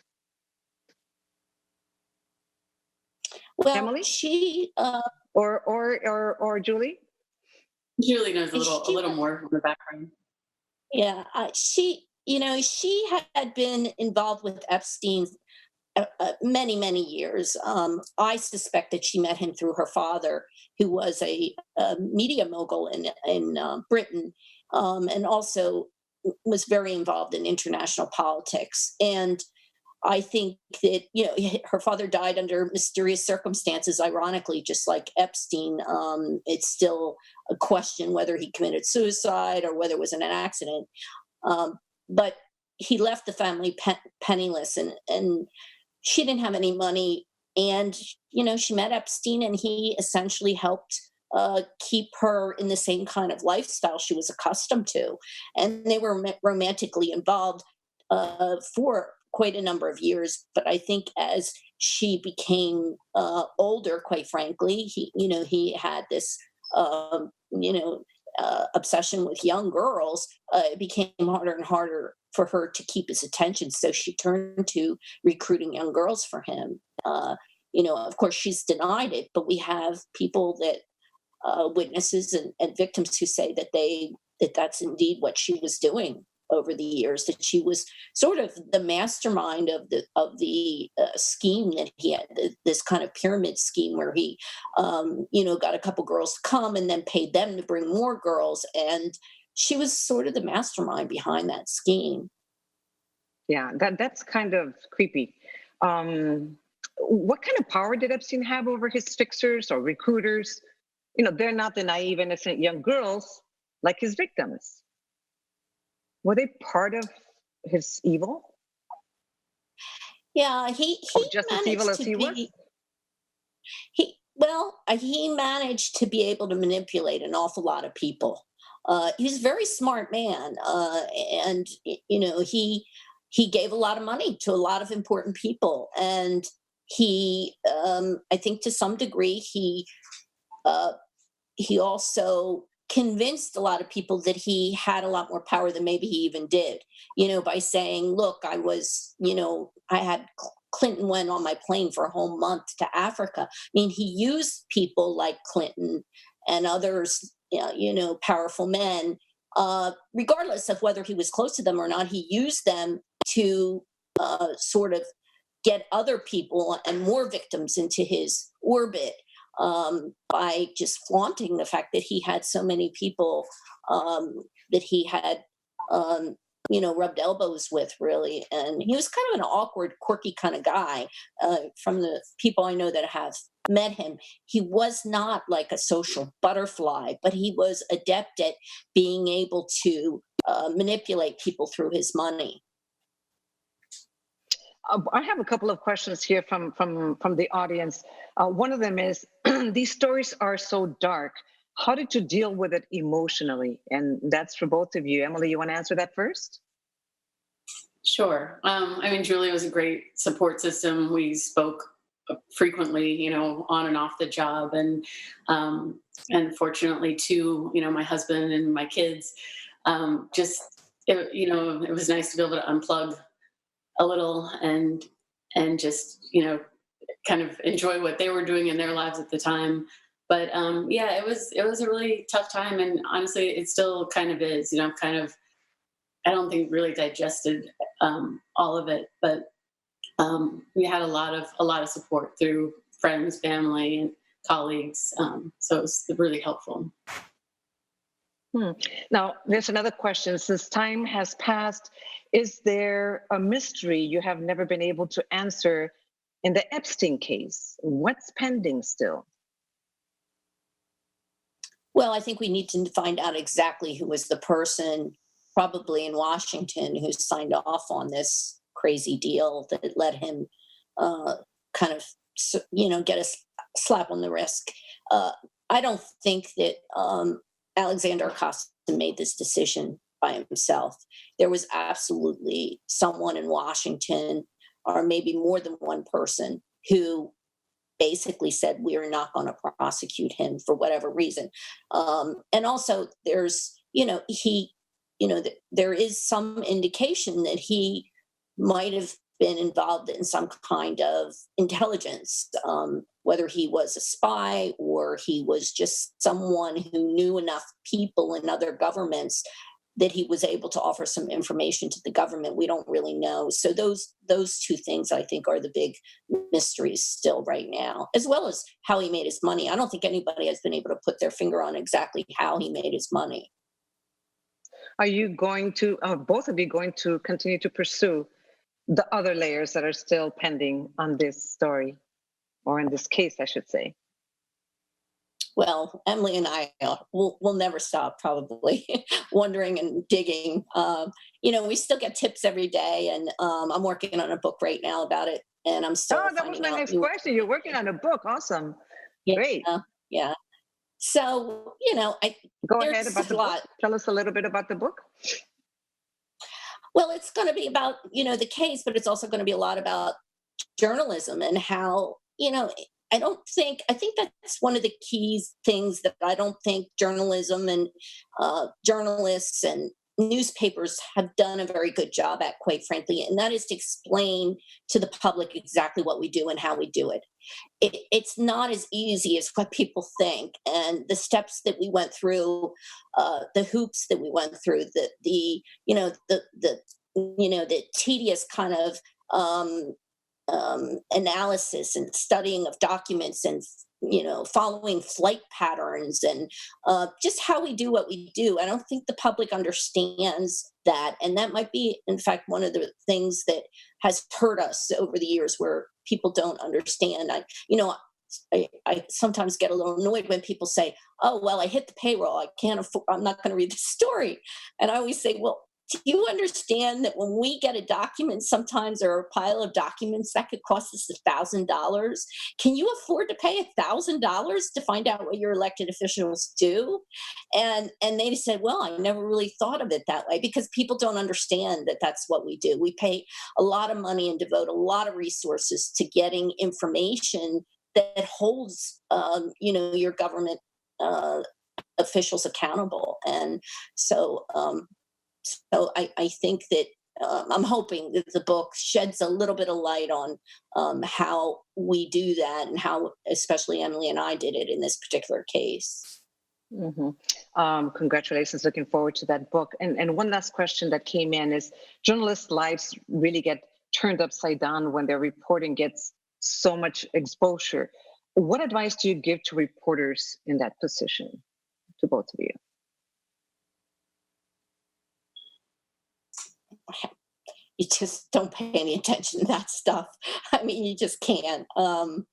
Well, Emily? She or Julie? Julie knows a little more from the background. Yeah, she had been involved with Epstein many, many years. I suspect that she met him through her father, who was a media mogul in Britain, and also was very involved in international politics. And I think that, her father died under mysterious circumstances, ironically, just like Epstein. It's still a question whether he committed suicide or whether it was an accident. But he left the family penniless, and she didn't have any money. And, she met Epstein, and he essentially helped keep her in the same kind of lifestyle she was accustomed to. And they were romantically involved for quite a number of years. But I think as she became older, quite frankly, he had this, obsession with young girls. It became harder and harder for her to keep his attention. So she turned to recruiting young girls for him. Of course, she's denied it, but we have people that witnesses and victims who say that that's indeed what she was doing over the years, that she was sort of the mastermind of the scheme that he had, this kind of pyramid scheme where he, got a couple girls to come and then paid them to bring more girls. And she was sort of the mastermind behind that scheme. Yeah, that's kind of creepy. What kind of power did Epstein have over his fixers or recruiters? They're not the naive, innocent young girls like his victims. Were they part of his evil? Yeah, he just as evil as he was? He managed to be able to manipulate an awful lot of people. He's a very smart man, and he gave a lot of money to a lot of important people, and he, I think, to some degree, he also convinced a lot of people that he had a lot more power than maybe he even did, by saying, look, I had Clinton went on my plane for a whole month to Africa. I mean, he used people like Clinton and others, powerful men, regardless of whether he was close to them or not. He used them to sort of get other people and more victims into his orbit. By just flaunting the fact that he had so many people that he had, rubbed elbows with, really. And he was kind of an awkward, quirky kind of guy. From the people I know that have met him, he was not like a social butterfly, but he was adept at being able to manipulate people through his money. I have a couple of questions here from the audience. One of them is, these stories are so dark. How did you deal with it emotionally? And that's for both of you. Emily, you want to answer that first? Sure. I mean, Julie was a great support system. We spoke frequently, on and off the job, and fortunately, too, my husband and my kids, it was nice to be able to unplug a little and just kind of enjoy what they were doing in their lives at the time. But yeah, it was a really tough time, and honestly, it still kind of is. Kind of, I don't think really digested all of it, but we had a lot of support through friends, family, and colleagues. So it was really helpful. Now, there's another question. Since time has passed, is there a mystery you have never been able to answer in the Epstein case? What's pending still? Well, I think we need to find out exactly who was the person, probably in Washington, who signed off on this crazy deal that let him kind of, get a slap on the wrist. I don't think that Alexander Acosta made this decision by himself. There was absolutely someone in Washington, or maybe more than one person, who basically said, we are not going to prosecute him for whatever reason. And also there's, there is some indication that he might have been involved in some kind of intelligence, whether he was a spy or he was just someone who knew enough people in other governments that he was able to offer some information to the government. We don't really know. So those two things, I think, are the big mysteries still right now, as well as how he made his money. I don't think anybody has been able to put their finger on exactly how he made his money. Are you going to, both of you going to continue to pursue the other layers that are still pending on this story, or in this case, I should say? Well, Emily and I will never stop, probably, wondering and digging. We still get tips every day, and I'm working on a book right now about it, and I'm still that was my next question. You're working on a book. Awesome. Great. Yeah. So, Go ahead about the book. Tell us a little bit about the book. Well, it's going to be about, the case, but it's also going to be a lot about journalism and how, I think that's one of the key things that I don't think journalism and journalists and newspapers have done a very good job at, quite frankly, and that is to explain to the public exactly what we do and how we do it. It's not as easy as what people think, and the steps that we went through, the hoops that we went through, the tedious kind of analysis and studying of documents and following flight patterns and just how we do what we do. I don't think the public understands that, and that might be, in fact, one of the things that has hurt us over the years, where people don't understand. I sometimes get a little annoyed when people say, "Oh, well, I hit the payroll. I can't afford. I'm not going to read the story." And I always say, "Well, do you understand that when we get a document, sometimes, or a pile of documents, that could cost us $1,000? Can you afford to pay $1,000 to find out what your elected officials do?" And they said, "Well, I never really thought of it that way," because people don't understand that that's what we do. We pay a lot of money and devote a lot of resources to getting information that holds, your government officials accountable. And so I think that I'm hoping that the book sheds a little bit of light on how we do that, and how especially Emily and I did it in this particular case. Congratulations. Looking forward to that book. And one last question that came in is, journalists' lives really get turned upside down when their reporting gets so much exposure. What advice do you give to reporters in that position, to both of you? You just don't pay any attention to that stuff. I mean, you just can't. I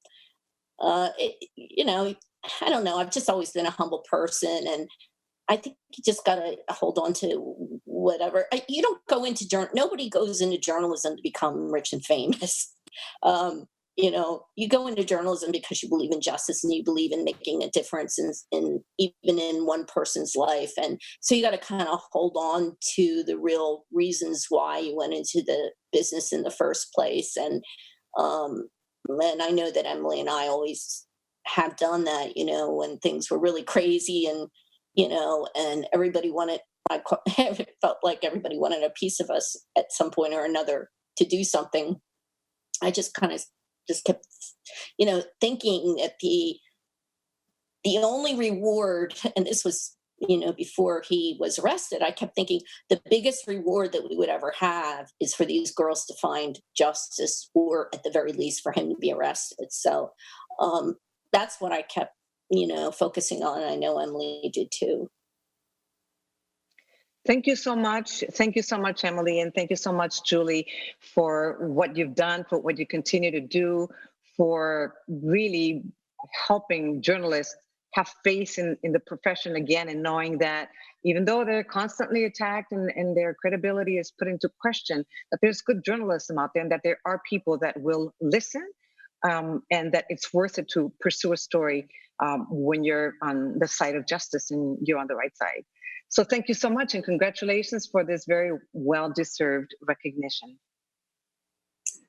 don't know. I've just always been a humble person, and I think you just got to hold on to whatever. You don't go into nobody goes into journalism to become rich and famous. you go into journalism because you believe in justice and you believe in making a difference in even in one person's life. And so you got to kind of hold on to the real reasons why you went into the business in the first place. And I know that Emily and I always have done that, when things were really crazy and, and everybody wanted, it felt like everybody wanted a piece of us at some point or another to do something. I just kind of kept, thinking that the only reward, and this was, before he was arrested, I kept thinking the biggest reward that we would ever have is for these girls to find justice, or at the very least for him to be arrested. So that's what I kept, focusing on. I know Emily did too. Thank you so much. Thank you so much, Emily. And thank you so much, Julie, for what you've done, for what you continue to do, for really helping journalists have faith in the profession again, and knowing that even though they're constantly attacked and their credibility is put into question, that there's good journalism out there and that there are people that will listen, and that it's worth it to pursue a story when you're on the side of justice and you're on the right side. So thank you so much, and congratulations for this very well-deserved recognition.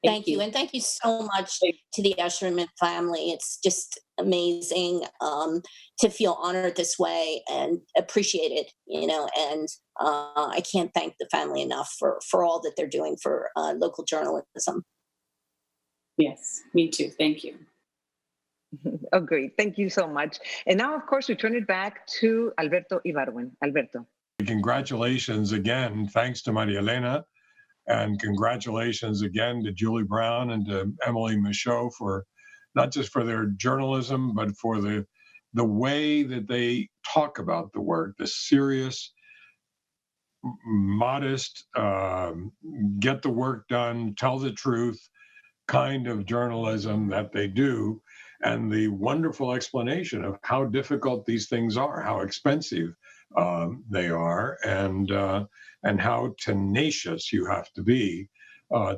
Thank you. And thank you so much to the Esserman family. It's just amazing to feel honored this way and appreciated, and I can't thank the family enough for all that they're doing for local journalism. Yes, me too. Thank you. Agreed. Thank you so much. And now, of course, we turn it back to Alberto Ibargüen. Alberto. Congratulations again. Thanks to Maria Elena. And congratulations again to Julie Brown and to Emily Michot for not just for their journalism, but for the way that they talk about the work, the serious, modest, get the work done, tell the truth kind of journalism that they do, and the wonderful explanation of how difficult these things are, how expensive they are, and how tenacious you have to be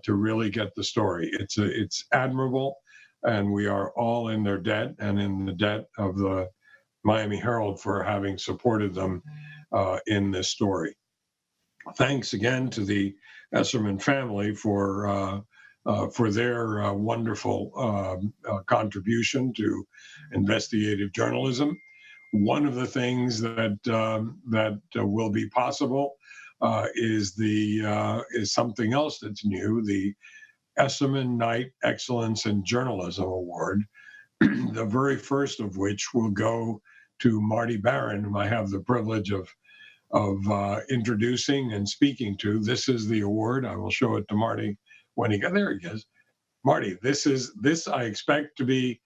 to really get the story. It's admirable, and we are all in their debt, and in the debt of the Miami Herald for having supported them in this story. Thanks again to the Esserman family for their wonderful contribution to investigative journalism. One of the things that will be possible is something else that's new: the Esserman-Knight Excellence in Journalism Award, the very first of which will go to Marty Barron, whom I have the privilege of introducing and speaking to. This is the award. I will show it to Marty when he got there. He goes, Marty, this I expect to be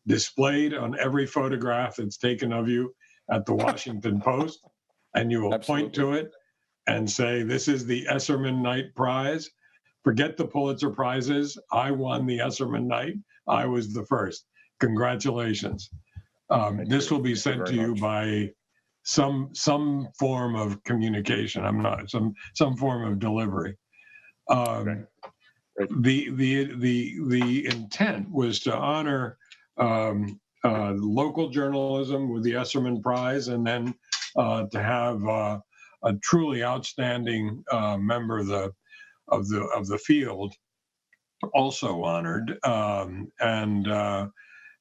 displayed on every photograph that's taken of you at the Washington Post, and you will point to it and say, this is the Esserman-Knight Prize. Forget the Pulitzer Prizes. I won the Esserman-Knight. I was the first. Congratulations. This will be sent to you by some form of communication. I'm not some form of delivery. The intent was to honor local journalism with the Esserman Prize, and then to have a truly outstanding member of the field also honored.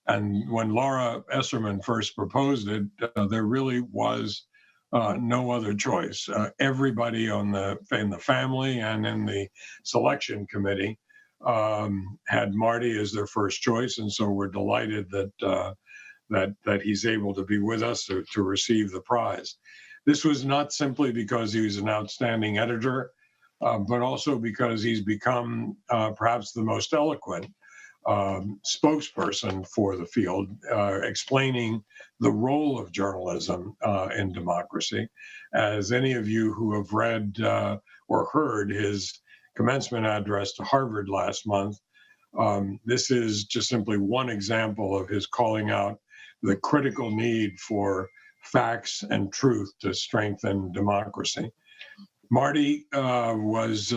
And when Laura Esserman first proposed it, there really was no other choice. Everybody in the family and in the selection committee had Marty as their first choice, and so we're delighted that he's able to be with us to receive the prize. This was not simply because he was an outstanding editor, but also because he's become perhaps the most eloquent spokesperson for the field, explaining the role of journalism in democracy. As any of you who have read or heard his commencement address to Harvard last month, this is just simply one example of his calling out the critical need for facts and truth to strengthen democracy. Marty is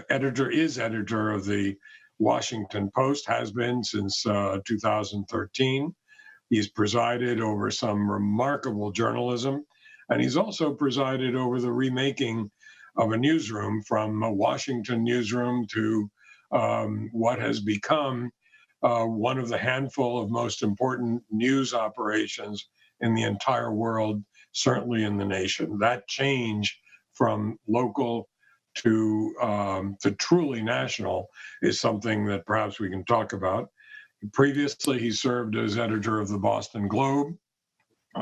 editor of the Washington Post, has been since 2013. He's presided over some remarkable journalism, and he's also presided over the remaking of a newsroom, from a Washington newsroom to what has become one of the handful of most important news operations in the entire world, certainly in the nation. That change from local to truly national is something that perhaps we can talk about. Previously, he served as editor of the Boston Globe,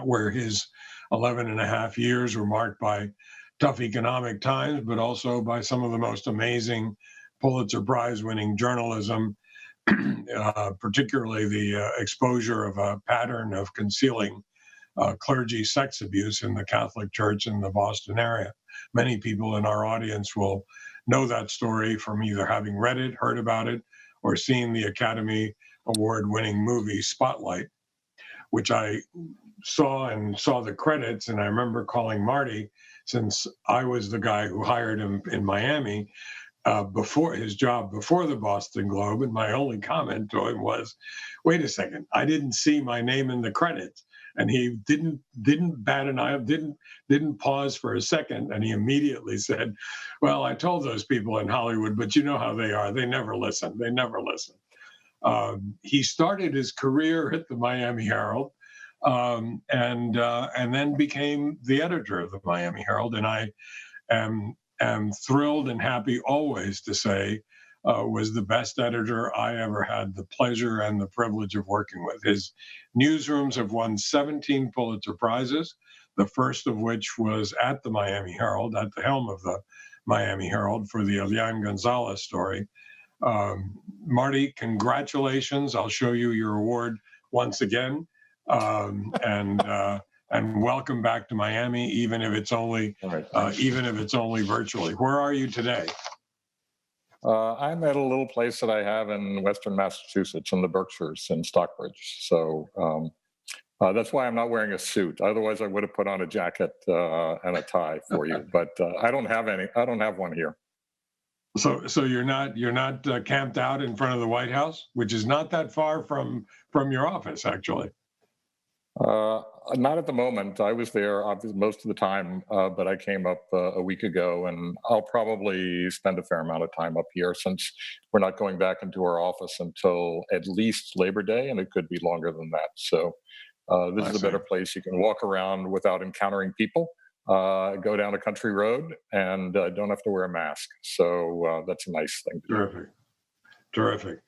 where his 11 and a half years were marked by tough economic times, but also by some of the most amazing Pulitzer Prize-winning journalism, particularly the exposure of a pattern of concealing clergy sex abuse in the Catholic Church in the Boston area. Many people in our audience will know that story from either having read it, heard about it, or seen the Academy Award-winning movie Spotlight, which I saw the credits, and I remember calling Marty, since I was the guy who hired him in Miami before his job before the Boston Globe, and my only comment to him was, "Wait a second, I didn't see my name in the credits." And he didn't bat an eye, didn't pause for a second, and he immediately said, "Well, I told those people in Hollywood, but you know how they are. They never listen. They never listen." He started his career at the Miami Herald, and then became the editor of the Miami Herald. And I am thrilled and happy always to say was the best editor I ever had the pleasure and the privilege of working with. His newsrooms have won 17 Pulitzer Prizes, the first of which was at the Miami Herald, at the helm of the Miami Herald, for the Elian Gonzalez story. Marty, congratulations. I'll show you your award once again. And welcome back to Miami, even if it's only virtually. Where are you today? I'm at a little place that I have in Western Massachusetts in the Berkshires in Stockbridge. So that's why I'm not wearing a suit. Otherwise, I would have put on a jacket and a tie for you. But I don't have any. I don't have one here. So you're not camped out in front of the White House, which is not that far from your office, actually. Not at the moment. I was there most of the time, but I came up a week ago, and I'll probably spend a fair amount of time up here since we're not going back into our office until at least Labor Day, and it could be longer than that. So this is a better place. You can walk around without encountering people, go down a country road, and don't have to wear a mask. So that's a nice thing to do. Terrific.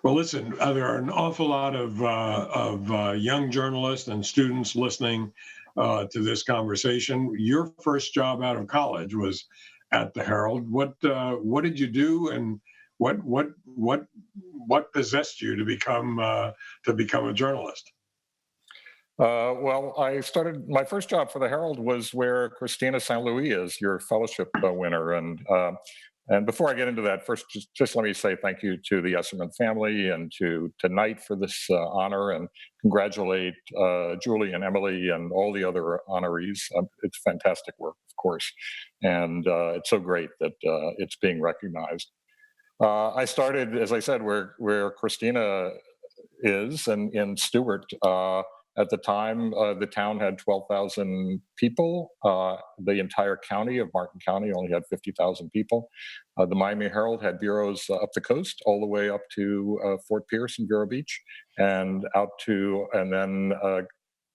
Well, listen, there are an awful lot of young journalists and students listening to this conversation. Your first job out of college was at the Herald. What did you do, and what possessed you to become a journalist? Well, I started my first job for the Herald was where Christina St. Louis is, your fellowship winner, and before I get into that, first, just let me say thank you to the Esserman family and to Knight for this honor, and congratulate Julie and Emily and all the other honorees. It's fantastic work, of course, and it's so great that it's being recognized. I started, as I said, where Christina is, in Stewart. At the time, the town had 12,000 people. The entire county of Martin County only had 50,000 people. The Miami Herald had bureaus up the coast, all the way up to Fort Pierce and Vero Beach, and then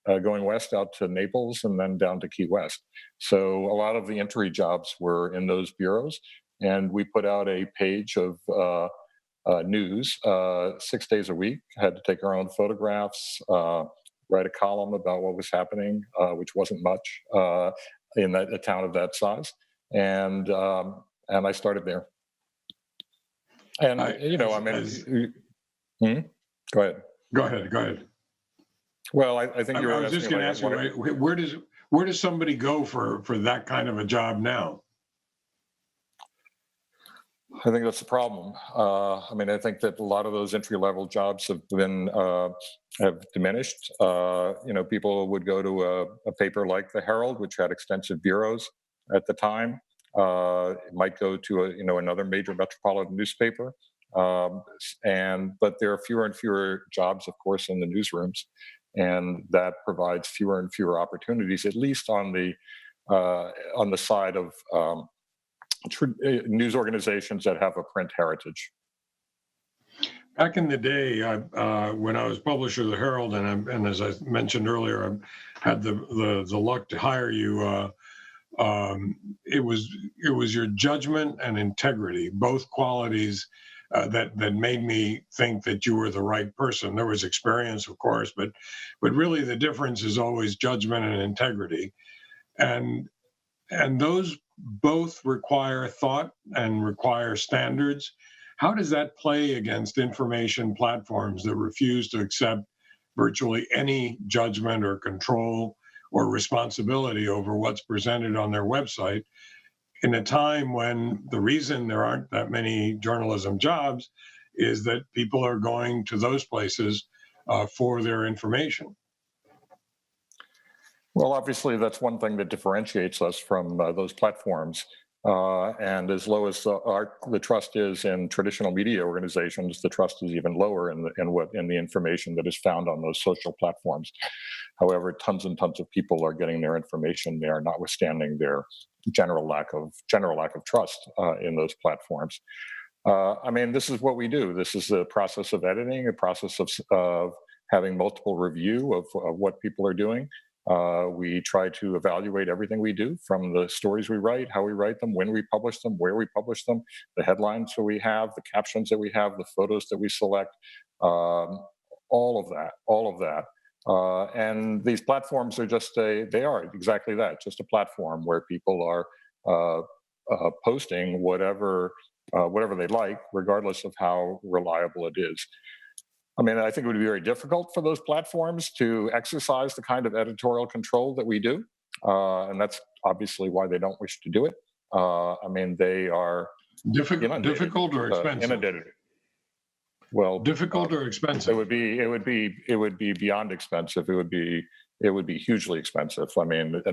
going west out to Naples, and then down to Key West. So a lot of the entry jobs were in those bureaus, and we put out a page of news 6 days a week. Had to take our own photographs. Write a column about what was happening, which wasn't much in a town of that size, and I started there. And go ahead. Go ahead. Well, I think you were. I was just going to ask you, where does somebody go for that kind of a job now? I think that's the problem. I think that a lot of those entry-level jobs have diminished. People would go to a paper like the Herald, which had extensive bureaus at the time. It might go to another major metropolitan newspaper, But there are fewer and fewer jobs, of course, in the newsrooms, and that provides fewer and fewer opportunities, at least on the side of news organizations that have a print heritage. Back in the day, when I was publisher of the Herald, and as I mentioned earlier, I had the luck to hire you. It was your judgment and integrity, both qualities that made me think that you were the right person. There was experience, of course, but really the difference is always judgment and integrity, and those both require thought and require standards. How does that play against information platforms that refuse to accept virtually any judgment or control or responsibility over what's presented on their website in a time when the reason there aren't that many journalism jobs is that people are going to those places for their information? Well, obviously, that's one thing that differentiates us from those platforms. And as low as the trust is in traditional media organizations, the trust is even lower in the information that is found on those social platforms. However, tons and tons of people are getting their information there, notwithstanding their general lack of trust in those platforms. I mean, this is what we do. This is the process of editing, a process of having multiple review of what people are doing. We try to evaluate everything we do, from the stories we write, how we write them, when we publish them, where we publish them, the headlines that we have, the captions that we have, the photos that we select, all of that. And these platforms are they are exactly that, just a platform where people are posting whatever they like, regardless of how reliable it is. I mean, I think it would be very difficult for those platforms to exercise the kind of editorial control that we do. And that's obviously why they don't wish to do it. I mean, they are difficult or expensive? Inundated. Well, difficult or expensive? It would be beyond expensive. It would be hugely expensive. I mean,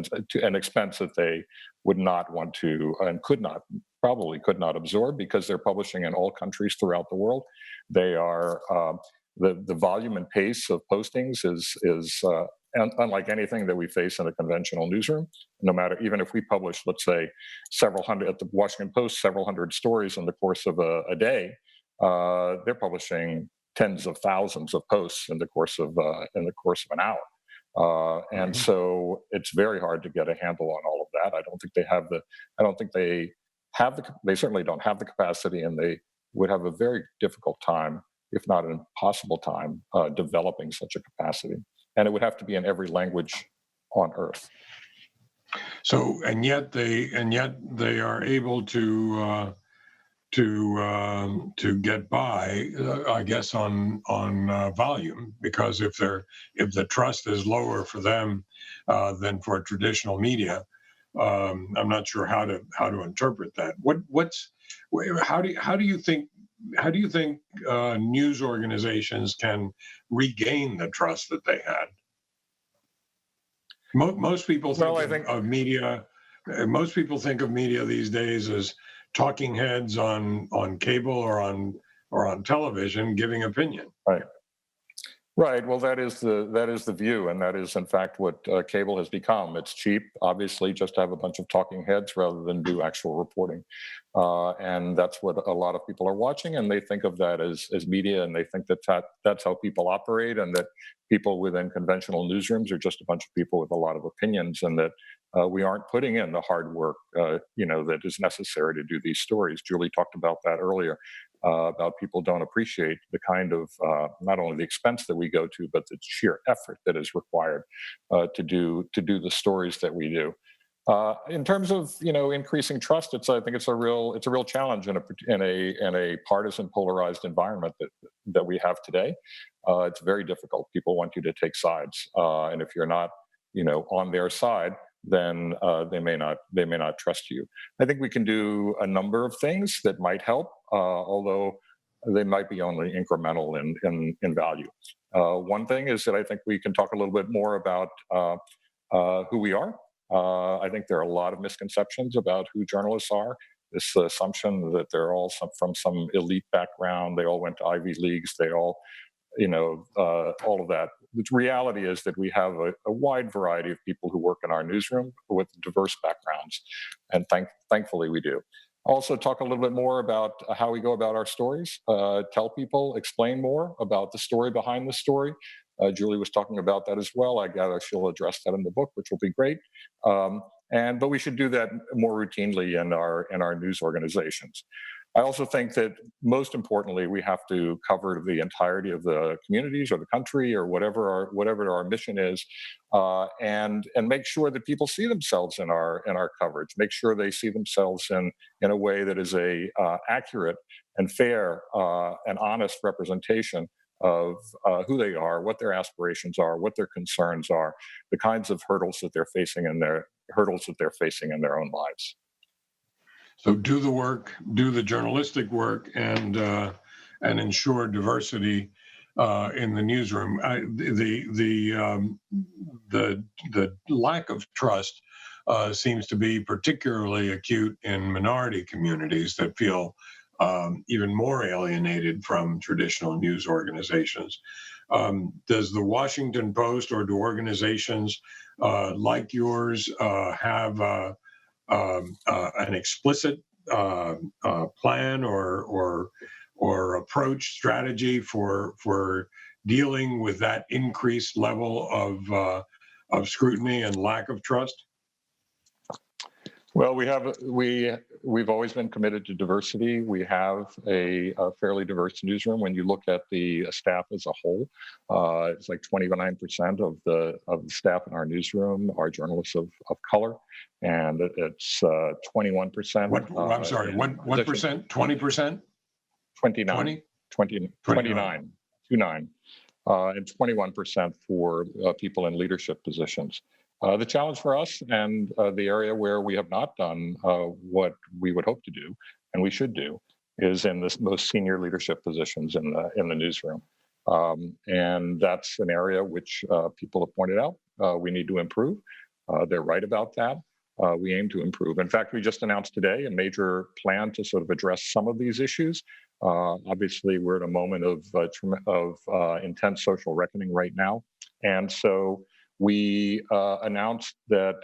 an expense that they would not want to and probably could not absorb, because they're publishing in all countries throughout the world. They are the volume and pace of postings is unlike anything that we face in a conventional newsroom. No matter, even if we publish, let's say, several hundred at the Washington Post, several hundred stories in the course of a day, they're publishing tens of thousands of posts in the course of an hour. And so it's very hard to get a handle on all of that. I don't think they certainly don't have the capacity, and they would have a very difficult time, if not an impossible time, developing such a capacity. And it would have to be in every language on earth. So, and yet they are able to get by, I guess, on volume, because if the trust is lower for them than for traditional media, I'm not sure how to interpret that. How do you think news organizations can regain the trust that they had? Most people think of media. Most people think of media these days as talking heads on cable or on television giving opinion. Right. Well, that is the view, and that is in fact what cable has become. It's cheap, obviously, just to have a bunch of talking heads rather than do actual reporting, and that's what a lot of people are watching, and they think of that as media, and they think that's how people operate, and that people within conventional newsrooms are just a bunch of people with a lot of opinions, and that we aren't putting in the hard work, that is necessary to do these stories. Julie talked about that earlier. About people don't appreciate the kind of not only the expense that we go to, but the sheer effort that is required to do the stories that we do. In terms of increasing trust, I think it's a real challenge in a partisan, polarized environment that we have today. It's very difficult. People want you to take sides, and if you're not on their side, then they may not trust you. I think we can do a number of things that might help, although they might be only incremental in value. One thing is that I think we can talk a little bit more about who we are. I think there are a lot of misconceptions about who journalists are. This assumption that they're all from some elite background, they all went to Ivy Leagues, they all, all of that. The reality is that we have a wide variety of people who work in our newsroom with diverse backgrounds, and thankfully we do. Also talk a little bit more about how we go about our stories, tell people, explain more about the story behind the story. Julie was talking about that as well. I gather she'll address that in the book, which will be great. But we should do that more routinely in our news organizations. I also think that most importantly, we have to cover the entirety of the communities or the country or whatever our mission is, and make sure that people see themselves in our coverage. Make sure they see themselves in a way that is a accurate and fair and honest representation of who they are, what their aspirations are, what their concerns are, the kinds of hurdles that they're facing in their own lives. So do the work, do the journalistic work, and ensure diversity in the newsroom. The lack of trust seems to be particularly acute in minority communities that feel even more alienated from traditional news organizations. Does the Washington Post or do organizations like yours have an explicit plan or approach strategy for dealing with that increased level of scrutiny and lack of trust? Well, we've always been committed to diversity. We have a fairly diverse newsroom. When you look at the staff as a whole, it's like 29% of the staff in our newsroom are journalists of color, and it's 21%. I'm sorry, what percent? 20%? 29. 29. And 21% for people in leadership positions. The challenge for us and the area where we have not done what we would hope to do, and we should do, is in the most senior leadership positions in the newsroom. And that's an area which people have pointed out we need to improve. They're right about that. We aim to improve. In fact, we just announced today a major plan to sort of address some of these issues. Obviously, we're at a moment of intense social reckoning right now. And so we announced that,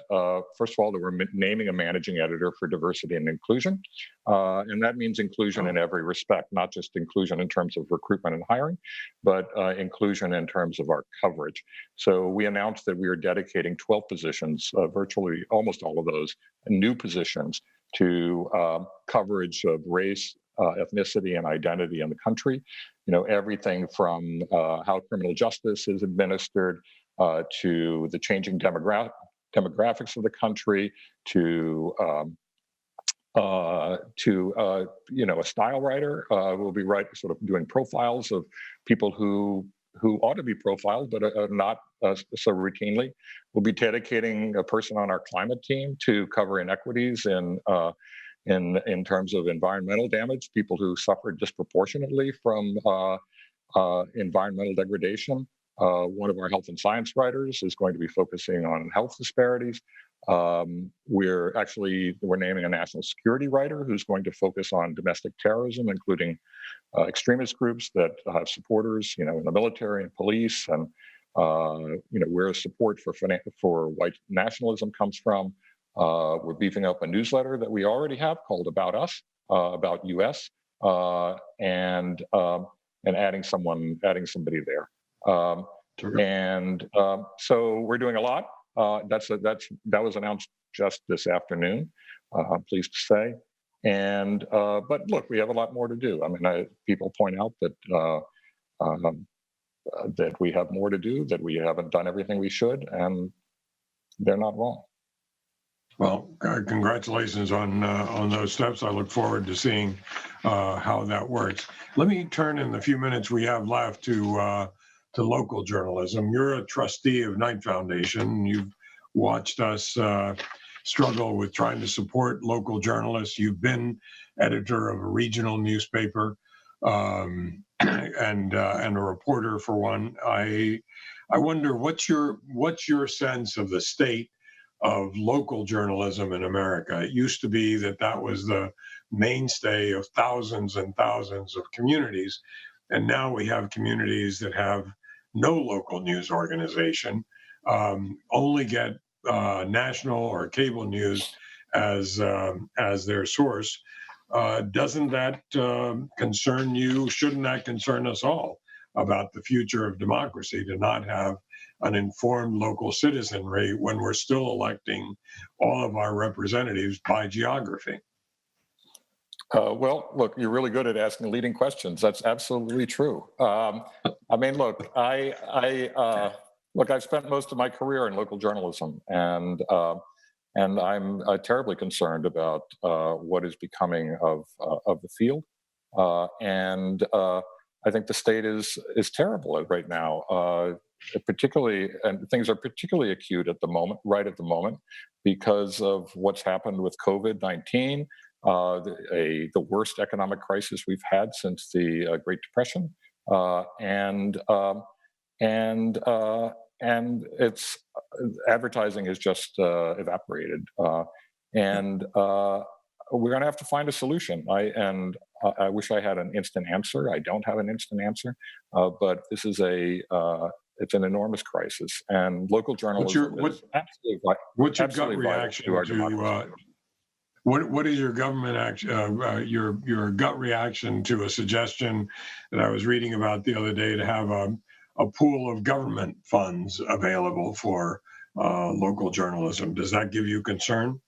first of all, that we're naming a managing editor for diversity and inclusion. And that means inclusion in every respect, not just inclusion in terms of recruitment and hiring, but inclusion in terms of our coverage. So we announced that we are dedicating 12 positions, virtually almost all of those new positions, to coverage of race, ethnicity, and identity in the country. Everything from how criminal justice is administered, to the changing demographics of the country, to a style writer will be sort of doing profiles of people who ought to be profiled but are not so routinely. We'll be dedicating a person on our climate team to cover inequities in terms of environmental damage, people who suffer disproportionately from environmental degradation. One of our health and science writers is going to be focusing on health disparities. We're naming a national security writer who's going to focus on domestic terrorism, including extremist groups that have supporters, in the military and police, and where support for white nationalism comes from. We're beefing up a newsletter that we already have called About Us, about US, and adding somebody there. So we're doing a lot. That was announced just this afternoon, I'm pleased to say. But look, we have a lot more to do. I mean, people point out that that we have more to do, that we haven't done everything we should, and they're not wrong. Well, congratulations on those steps. I look forward to seeing how that works. Let me turn in the few minutes we have left to local journalism. You're a trustee of Knight Foundation. You've watched us struggle with trying to support local journalists. You've been editor of a regional newspaper and a reporter for one. I wonder what's your sense of the state of local journalism in America? It used to be that was the mainstay of thousands and thousands of communities. And now we have communities that have no local news organization, only get national or cable news as their source. Doesn't that concern you? Shouldn't that concern us all about the future of democracy, to not have an informed local citizenry when we're still electing all of our representatives by geography? Well, look, you're really good at asking leading questions. That's absolutely true. I mean, look, I've spent most of my career in local journalism, and I'm terribly concerned about what is becoming of the field, and I think the state is terrible right now. Particularly, and things are particularly acute at the moment, because of what's happened with COVID-19. The worst economic crisis we've had since the Great Depression, and it's advertising has just evaporated, and we're going to have to find a solution. I wish I had an instant answer. I don't have an instant answer, but this is it's an enormous crisis, and local journalism is what's your gut absolutely reaction to our democracy. What is your government your gut reaction to a suggestion that I was reading about the other day, to have a pool of government funds available for local journalism? Does that give you concern?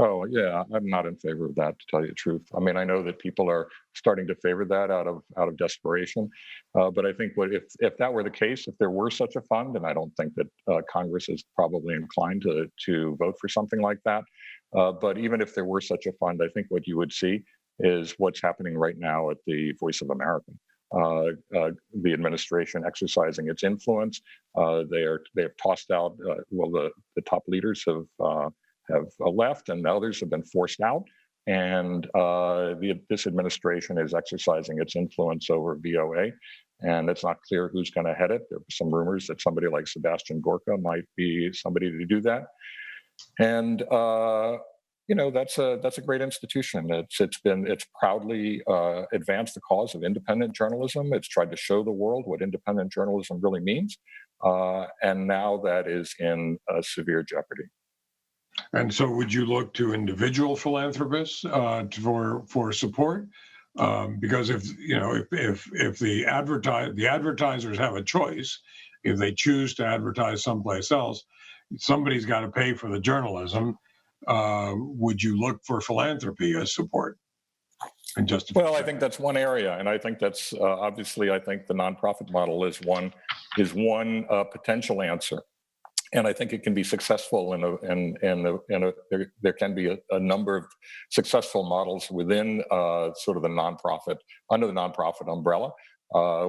Oh, yeah, I'm not in favor of that, to tell you the truth. I mean, I know that people are starting to favor that out of desperation, but I think if that were the case, if there were such a fund, and I don't think that Congress is probably inclined to vote for something like that, but even if there were such a fund, I think what you would see is what's happening right now at the Voice of America. The administration exercising its influence. They have tossed out. The top leaders have left, and others have been forced out. And this administration is exercising its influence over VOA, and it's not clear who's going to head it. There were some rumors that somebody like Sebastian Gorka might be somebody to do that. And that's a great institution. It's proudly advanced the cause of independent journalism. It's tried to show the world what independent journalism really means, and now that is in severe jeopardy. And so, would you look to individual philanthropists for support? Because if the advertisers have a choice, if they choose to advertise someplace else, somebody's got to pay for the journalism. Would you look for philanthropy as support? And well, I think that's one area, and I think that's obviously. I think the nonprofit model is one potential answer. And I think it can be successful there can be a number of successful models within sort of the nonprofit, under the nonprofit umbrella.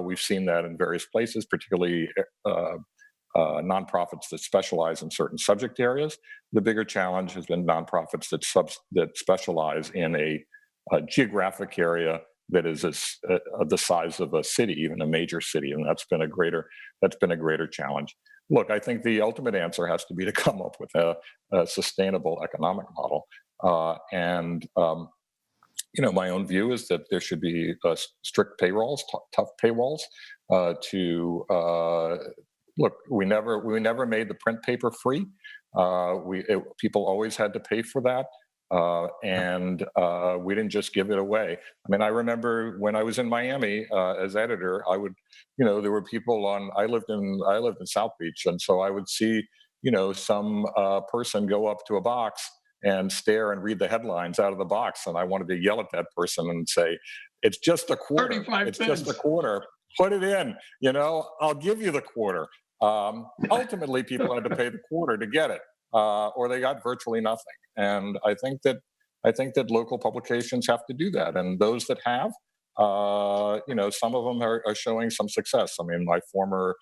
We've seen that in various places, particularly nonprofits that specialize in certain subject areas. The bigger challenge has been nonprofits that specialize in a geographic area that is the size of a city, even a major city, and that's been a greater challenge. Look, I think the ultimate answer has to be to come up with a sustainable economic model. My own view is that there should be strict payrolls, tough paywalls. Look, we never made the print paper free. People always had to pay for that. And we didn't just give it away. I mean, I remember when I was in Miami as editor, there were people I lived in South Beach, and so I would see, some person go up to a box and stare and read the headlines out of the box, and I wanted to yell at that person and say, "It's just a quarter. 35 it's cents. Just a quarter. Put it in. I'll give you the quarter." Ultimately, people had to pay the quarter to get it. Or they got virtually nothing. And I think that local publications have to do that. And those that have, some of them are showing some success. I mean, my former,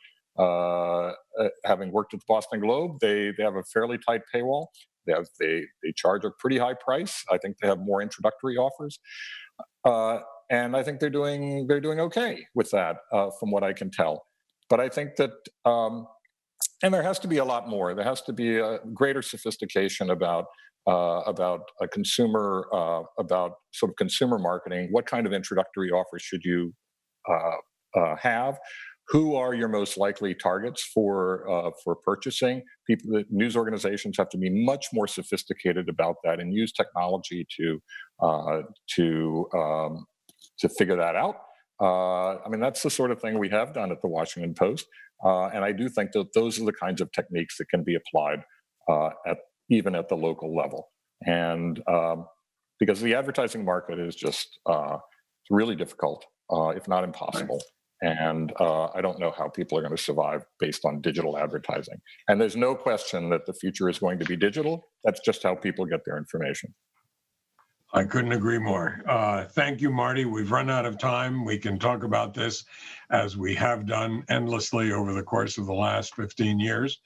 having worked at the Boston Globe, they have a fairly tight paywall. They charge a pretty high price. I think they have more introductory offers. And I think they're doing okay with that, from what I can tell. But I think that, and there has to be a lot more. There has to be a greater sophistication about about a consumer, about sort of consumer marketing. What kind of introductory offers should you have? Who are your most likely targets for purchasing? The news organizations have to be much more sophisticated about that and use technology to figure that out. I mean, that's the sort of thing we have done at the Washington Post, and I do think that those are the kinds of techniques that can be applied even at the local level. And because the advertising market is just really difficult, if not impossible. And I don't know how people are going to survive based on digital advertising. And there's no question that the future is going to be digital. That's just how people get their information. I couldn't agree more. Thank you, Marty. We've run out of time. We can talk about this as we have done endlessly over the course of the last 15 years.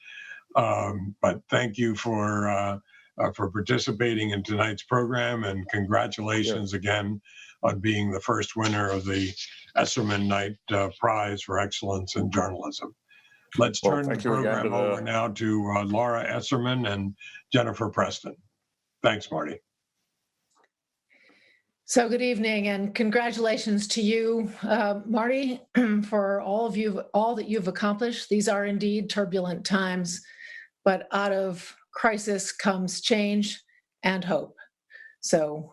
But thank you for participating in tonight's program, and congratulations again on being the first winner of the Esserman-Knight Prize for Excellence in Journalism. Let's turn the program over now to Laura Esserman and Jennifer Preston. Thanks, Marty. So good evening, and congratulations to you, Marty, for all that you've accomplished. These are indeed turbulent times, but out of crisis comes change and hope. So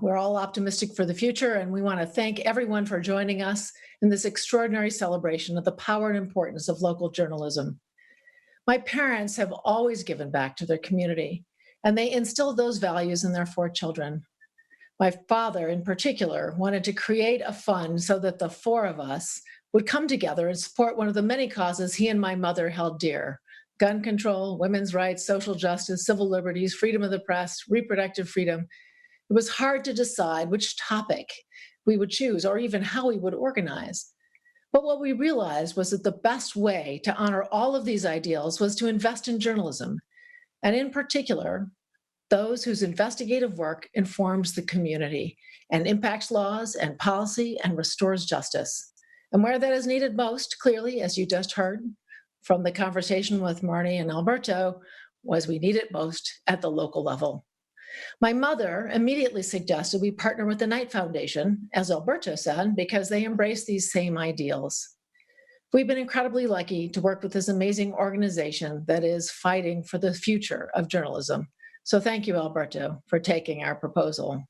we're all optimistic for the future, and we want to thank everyone for joining us in this extraordinary celebration of the power and importance of local journalism. My parents have always given back to their community, and they instilled those values in their 4 children. My father, in particular, wanted to create a fund so that the 4 of us would come together and support one of the many causes he and my mother held dear: gun control, women's rights, social justice, civil liberties, freedom of the press, reproductive freedom. It was hard to decide which topic we would choose or even how we would organize. But what we realized was that the best way to honor all of these ideals was to invest in journalism, and in particular, those whose investigative work informs the community and impacts laws and policy and restores justice. And where that is needed most, clearly, as you just heard from the conversation with Marty and Alberto, was we need it most at the local level. My mother immediately suggested we partner with the Knight Foundation, as Alberto said, because they embrace these same ideals. We've been incredibly lucky to work with this amazing organization that is fighting for the future of journalism. So thank you, Alberto, for taking our proposal.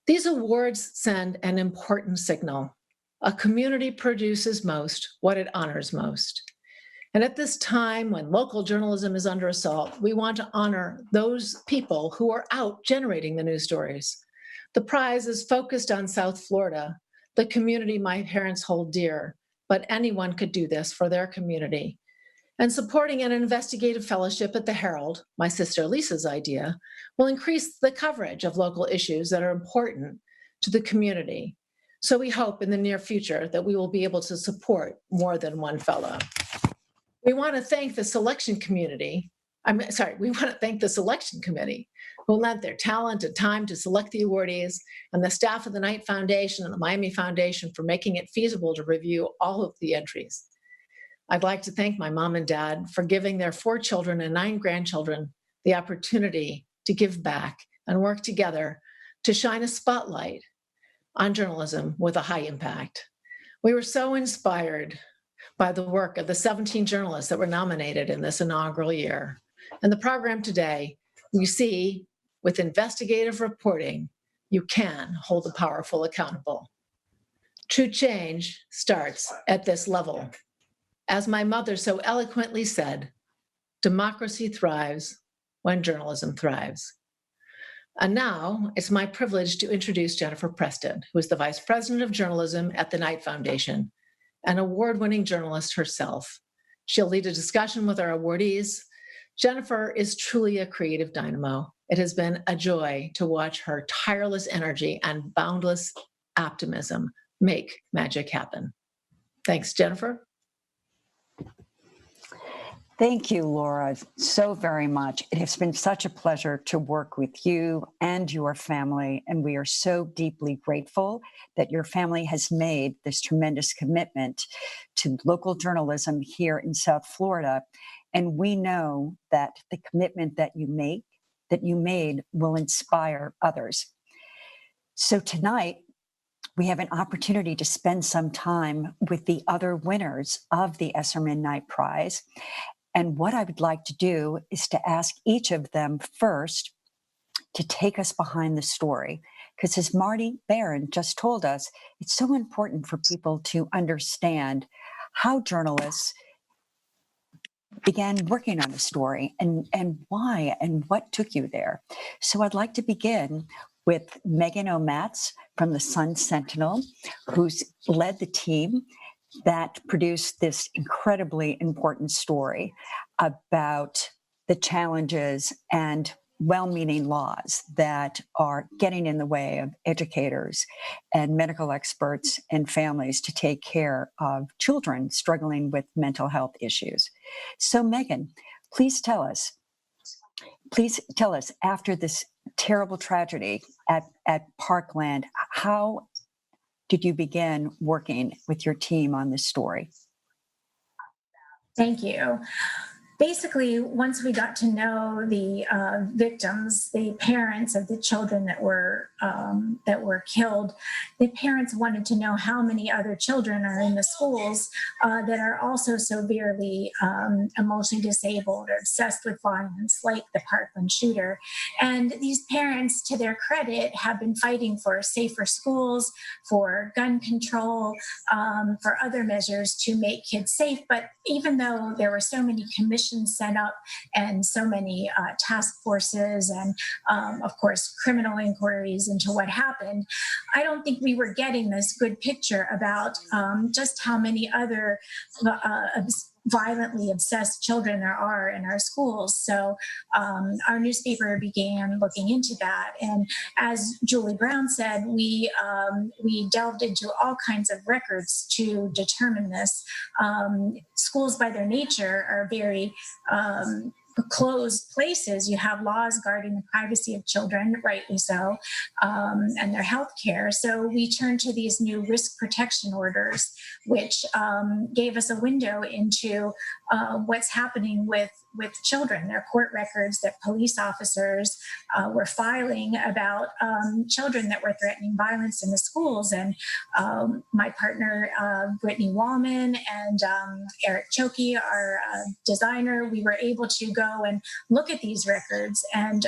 These awards send an important signal. A community produces most what it honors most. And at this time when local journalism is under assault, we want to honor those people who are out generating the news stories. The prize is focused on South Florida, the community my parents hold dear, but anyone could do this for their community. And supporting an investigative fellowship at the Herald, my sister Lisa's idea, will increase the coverage of local issues that are important to the community. So we hope in the near future that we will be able to support more than one fellow. We want to thank the selection committee who lent their talent and time to select the awardees, and the staff of the Knight Foundation and the Miami Foundation for making it feasible to review all of the entries. I'd like to thank my mom and dad for giving their 4 children and 9 grandchildren the opportunity to give back and work together to shine a spotlight on journalism with a high impact. We were so inspired by the work of the 17 journalists that were nominated in this inaugural year. And the program today, we see with investigative reporting, you can hold the powerful accountable. True change starts at this level. As my mother so eloquently said, democracy thrives when journalism thrives. And now it's my privilege to introduce Jennifer Preston, who is the Vice President of Journalism at the Knight Foundation, an award-winning journalist herself. She'll lead a discussion with our awardees. Jennifer is truly a creative dynamo. It has been a joy to watch her tireless energy and boundless optimism make magic happen. Thanks, Jennifer. Thank you, Laura, so very much. It has been such a pleasure to work with you and your family, and we are so deeply grateful that your family has made this tremendous commitment to local journalism here in South Florida. And we know that the commitment that you make that you made will inspire others. So tonight, we have an opportunity to spend some time with the other winners of the Esserman-Knight Prize. And what I would like to do is to ask each of them first to take us behind the story. Because as Marty Barron just told us, it's so important for people to understand how journalists began working on a story and why and what took you there. So I'd like to begin with Megan O'Matz from the Sun Sentinel, who's led the team that produced this incredibly important story about the challenges and well-meaning laws that are getting in the way of educators and medical experts and families to take care of children struggling with mental health issues. So Megan, please tell us, after this terrible tragedy at Parkland, how did you begin working with your team on this story? Thank you. Basically, once we got to know the victims, the parents of the children that were killed, the parents wanted to know how many other children are in the schools that are also severely emotionally disabled or obsessed with violence, like the Parkland shooter. And these parents, to their credit, have been fighting for safer schools, for gun control, for other measures to make kids safe. But even though there were so many commissions set up and so many task forces and, of course, criminal inquiries into what happened, I don't think we were getting this good picture about just how many other violently obsessed children there are in our schools. So our newspaper began looking into that. And as Julie Brown said, we delved into all kinds of records to determine this. Schools by their nature are very closed places. You have laws guarding the privacy of children, rightly so, and their health care. So we turned to these new risk protection orders, which gave us a window into what's happening with children. Their court records that police officers were filing about children that were threatening violence in the schools. And my partner, Brittany Wallman, and Eric Choki, our designer, we were able to go and look at these records. And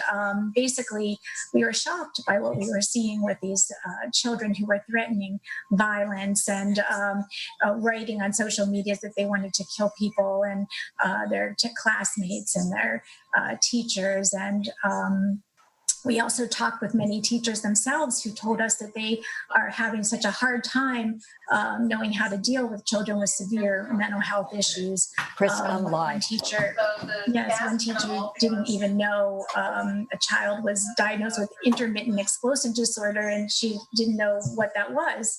basically, we were shocked by what we were seeing with these children who were threatening violence and writing on social media that they wanted to kill people and their classmates and their teachers. And we also talked with many teachers themselves who told us that they are having such a hard time knowing how to deal with children with severe mental health issues. One teacher didn't even know a child was diagnosed with intermittent explosive disorder, and she didn't know what that was.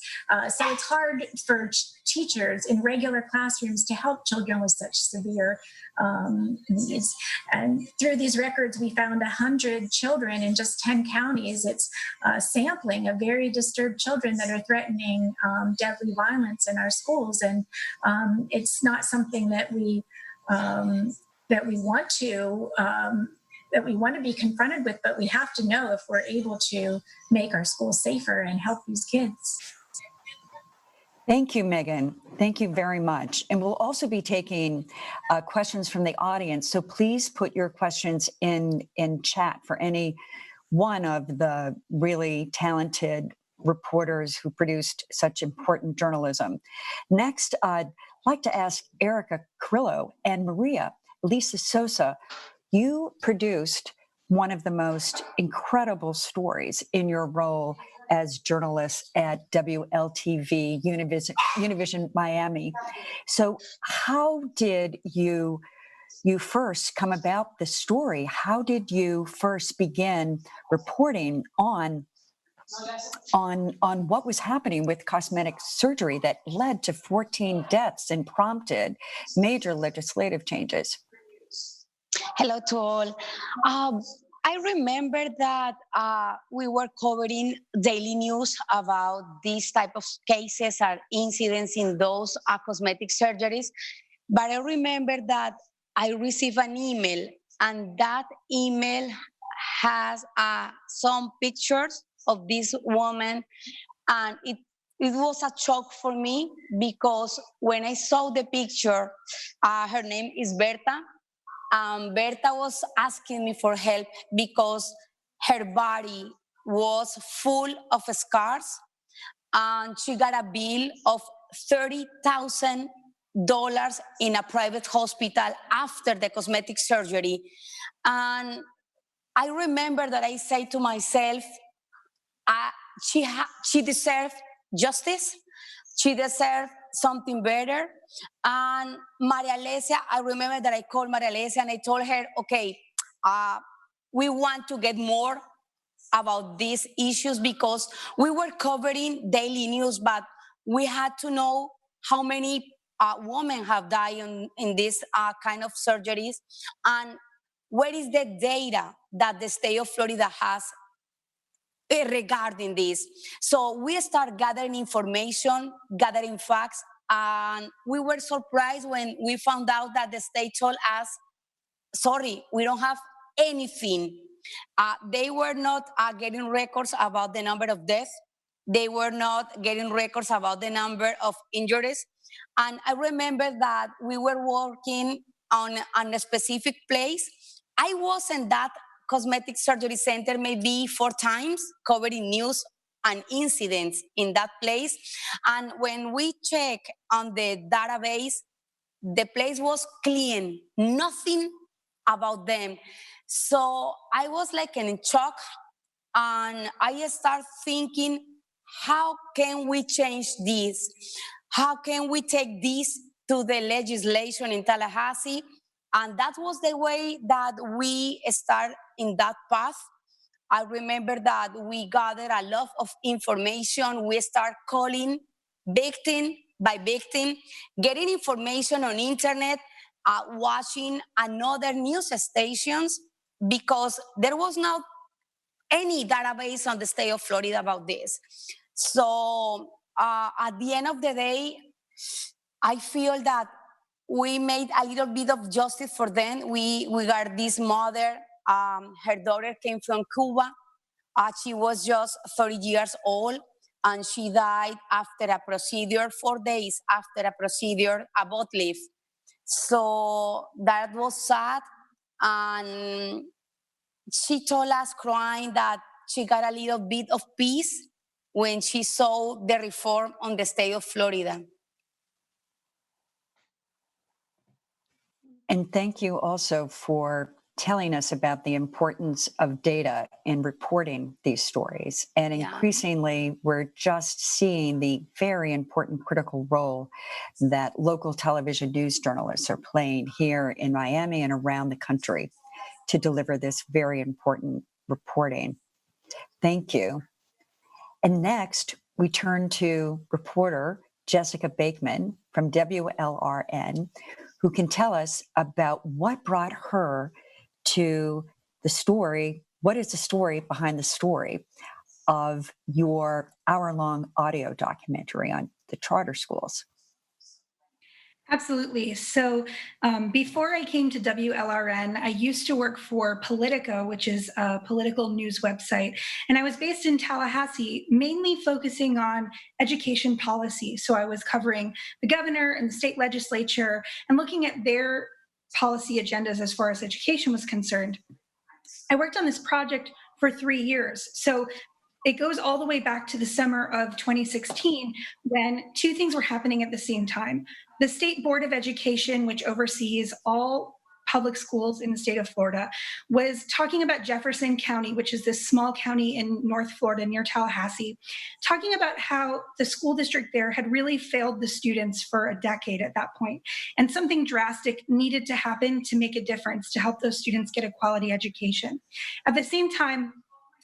So it's hard for teachers in regular classrooms to help children with such severe needs. And through these records, we found 100 children in just 10 counties. It's a sampling of very disturbed children that are threatening deadly violence in our schools. And it's not something that we want to be confronted with, but we have to know if we're able to make our schools safer and help these kids. Thank you, Megan. Thank you very much. And we'll also be taking questions from the audience. So please put your questions in chat for any one of the really talented reporters who produced such important journalism. Next, I'd like to ask Erica Carrillo and Maria Lisa Sosa. You produced one of the most incredible stories in your role as journalists at WLTV Univision Miami. So how did you first come about the story? How did you first begin reporting on what was happening with cosmetic surgery that led to 14 deaths and prompted major legislative changes? Hello to all. I remember that we were covering daily news about these type of cases or incidents in those cosmetic surgeries. But I remember that I received an email, and that email has some pictures of this woman, and it was a shock for me because when I saw the picture, her name is Berta. Berta was asking me for help because her body was full of scars, and she got a bill of $30,000 in a private hospital after the cosmetic surgery. And I remember that I said to myself, she deserved justice. She deserved something better. And Maria Alesia, I remember that I called Maria Alesia and I told her, okay, we want to get more about these issues because we were covering daily news, but we had to know how many women have died in this kind of surgeries, and where is the data that the state of Florida has regarding this. So we start gathering information, gathering facts, and we were surprised when we found out that the state told us, sorry, we don't have anything. They were not getting records about the number of deaths. They were not getting records about the number of injuries. And I remember that we were working on a specific place. I was in that cosmetic surgery center maybe 4 times, covering news and incidents in that place. And when we check on the database, the place was clean, nothing about them. So I was like in shock, and I started thinking, how can we change this? How can we take this to the legislation in Tallahassee? And that was the way that we started in that path. I remember that we gathered a lot of information. We start calling victim by victim, getting information on internet, watching another news stations, because there was not any database on the state of Florida about this. So at the end of the day, I feel that we made a little bit of justice for them. We got this mother, her daughter came from Cuba. She was just 30 years old, and she died after a procedure, 4 days after a procedure, a butt lift. So that was sad. And she told us crying that she got a little bit of peace when she saw the reform on the state of Florida. And thank you also for telling us about the importance of data in reporting these stories. And increasingly, we're just seeing the very important critical role that local television news journalists are playing here in Miami and around the country to deliver this very important reporting. Thank you. And next, we turn to reporter Jessica Bakeman from WLRN, who can tell us about what brought her to the story. What is the story behind the story of your hour-long audio documentary on the charter schools? Absolutely. So before I came to WLRN, I used to work for Politico, which is a political news website. And I was based in Tallahassee, mainly focusing on education policy. So I was covering the governor and the state legislature and looking at their policy agendas as far as education was concerned. I worked on this project for 3 years. So it goes all the way back to the summer of 2016 when 2 things were happening at the same time. The State Board of Education, which oversees all public schools in the state of Florida, was talking about Jefferson County, which is this small county in North Florida near Tallahassee, talking about how the school district there had really failed the students for a decade at that point. And something drastic needed to happen to make a difference, to help those students get a quality education. At the same time,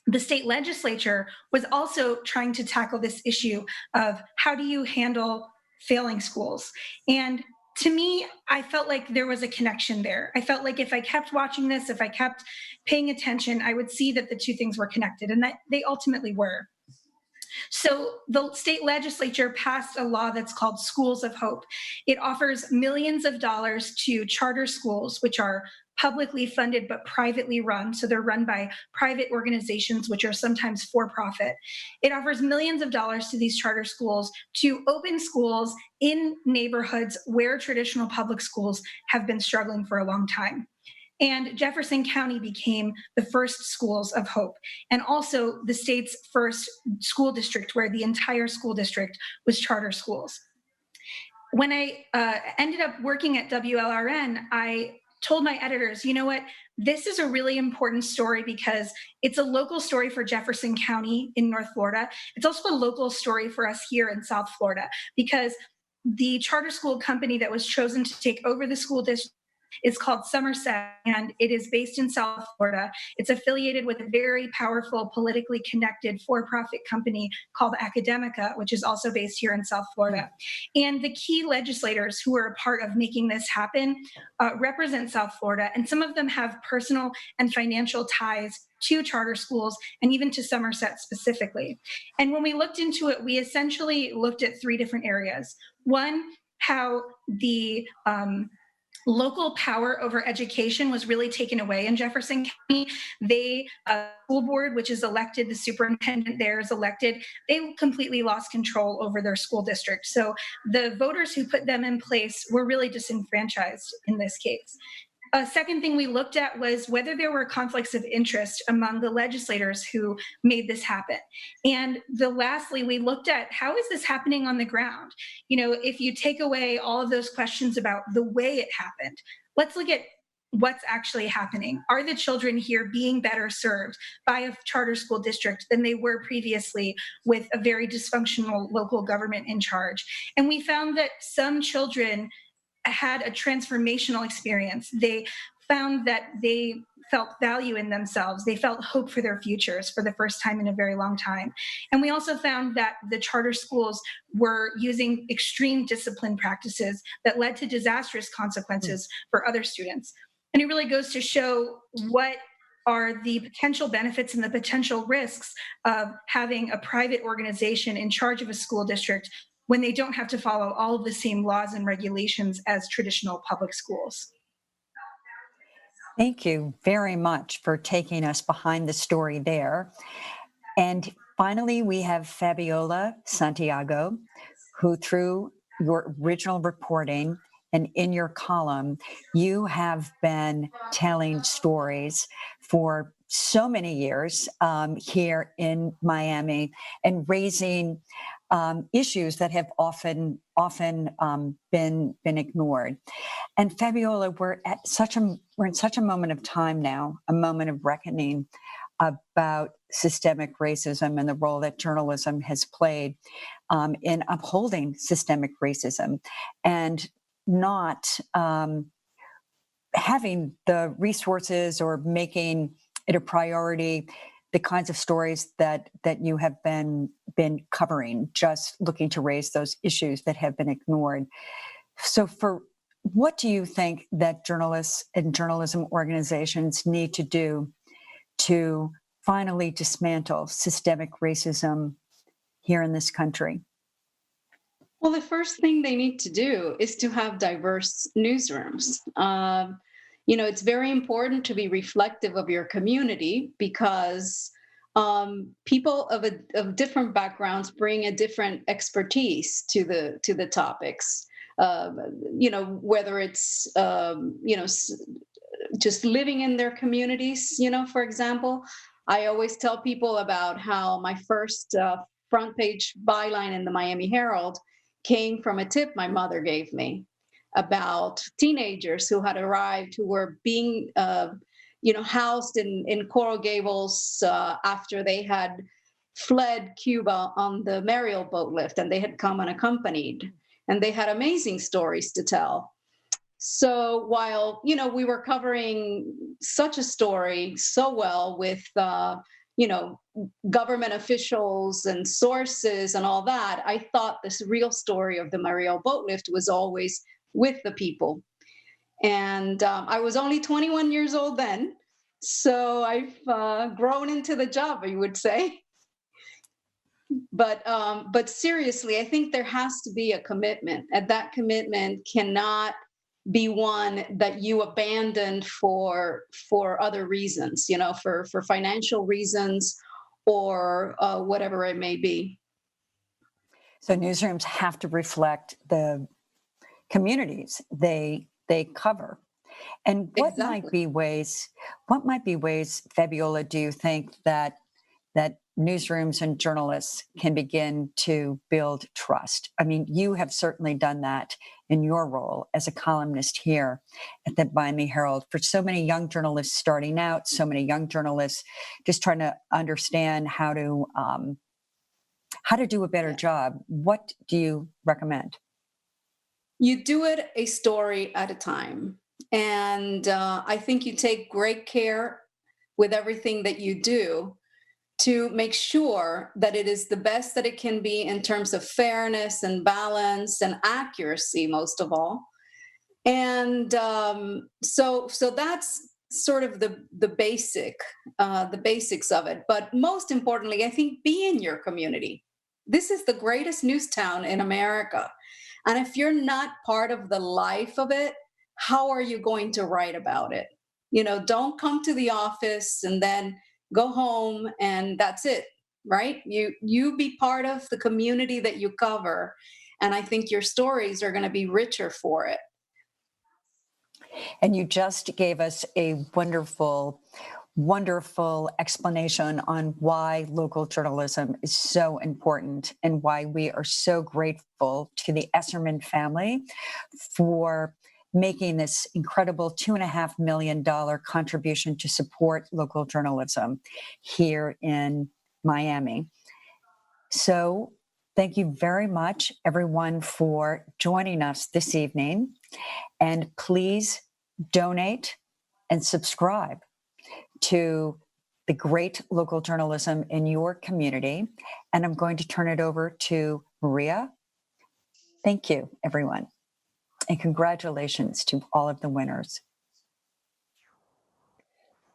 the state legislature was also trying to tackle this issue of how do you handle failing schools. And to me, I felt like there was a connection there. I felt like if I kept watching this, if I kept paying attention, I would see that the 2 things were connected, and that they ultimately were. So the state legislature passed a law that's called Schools of Hope. It offers millions of dollars to charter schools, which are publicly funded but privately run. So they're run by private organizations, which are sometimes for profit. It offers millions of dollars to these charter schools to open schools in neighborhoods where traditional public schools have been struggling for a long time. And Jefferson County became the first Schools of Hope, and also the state's first school district where the entire school district was charter schools. When I ended up working at WLRN, I told my editors, you know what, this is a really important story because it's a local story for Jefferson County in North Florida. It's also a local story for us here in South Florida because the charter school company that was chosen to take over the school district is called Somerset, and it is based in South Florida. It's affiliated with a very powerful, politically connected for-profit company called Academica, which is also based here in South Florida. And the key legislators who are a part of making this happen represent South Florida, and some of them have personal and financial ties to charter schools and even to Somerset specifically. And when we looked into it, we essentially looked at three different areas. One, how the local power over education was really taken away in Jefferson County. They, school board, which is elected, the superintendent there is elected, they completely lost control over their school district. So the voters who put them in place were really disenfranchised in this case. A second thing we looked at was whether there were conflicts of interest among the legislators who made this happen. And lastly, we looked at how is this happening on the ground? You know, if you take away all of those questions about the way it happened, let's look at what's actually happening. Are the children here being better served by a charter school district than they were previously with a very dysfunctional local government in charge? And we found that some children had a transformational experience. They found that they felt value in themselves. They felt hope for their futures for the first time in a very long time. And we also found that the charter schools were using extreme discipline practices that led to disastrous consequences for other students. And it really goes to show what are the potential benefits and the potential risks of having a private organization in charge of a school district when they don't have to follow all of the same laws and regulations as traditional public schools. Thank you very much for taking us behind the story there. And finally, we have Fabiola Santiago, who through your original reporting and in your column, you have been telling stories for so many years here in Miami and raising issues that have often been ignored. And Fabiola, we're in such a moment of time now, a moment of reckoning about systemic racism and the role that journalism has played in upholding systemic racism, and not having the resources or making it a priority, the kinds of stories that you have been covering, just looking to raise those issues that have been ignored. So what do you think that journalists and journalism organizations need to do to finally dismantle systemic racism here in this country? Well, the first thing they need to do is to have diverse newsrooms. It's very important to be reflective of your community because people of different backgrounds bring a different expertise to the topics. Whether it's just living in their communities. For example, I always tell people about how my first front page byline in the Miami Herald came from a tip my mother gave me about teenagers who had arrived, who were being housed in Coral Gables after they had fled Cuba on the Mariel boat lift, and they had come unaccompanied, and they had amazing stories to tell. So while we were covering such a story so well with government officials and sources and all that, I thought this real story of the Mariel boat lift was always with the people. And I was only 21 years old then, so I've grown into the job, I would say. But seriously, I think there has to be a commitment, and that commitment cannot be one that you abandon for other reasons, for financial reasons or whatever it may be. So newsrooms have to reflect the communities they cover. And what might be ways, Fabiola, do you think that newsrooms and journalists can begin to build trust? I mean, you have certainly done that in your role as a columnist here at the Miami Herald for so many young journalists starting out, so many young journalists just trying to understand how to do a better job. What do you recommend? You do it a story at a time. And I think you take great care with everything that you do to make sure that it is the best that it can be in terms of fairness and balance and accuracy, most of all. And so that's sort of the basics of it. But most importantly, I think be in your community. This is the greatest news town in America. And if you're not part of the life of it, how are you going to write about it? Don't come to the office and then go home and that's it, right? You be part of the community that you cover. And I think your stories are going to be richer for it. And you just gave us a wonderful explanation on why local journalism is so important and why we are so grateful to the Esserman family for making this incredible $2.5 million contribution to support local journalism here in Miami. So thank you very much, everyone, for joining us this evening. And please donate and subscribe to the great local journalism in your community. And I'm going to turn it over to Maria. Thank you, everyone. And congratulations to all of the winners.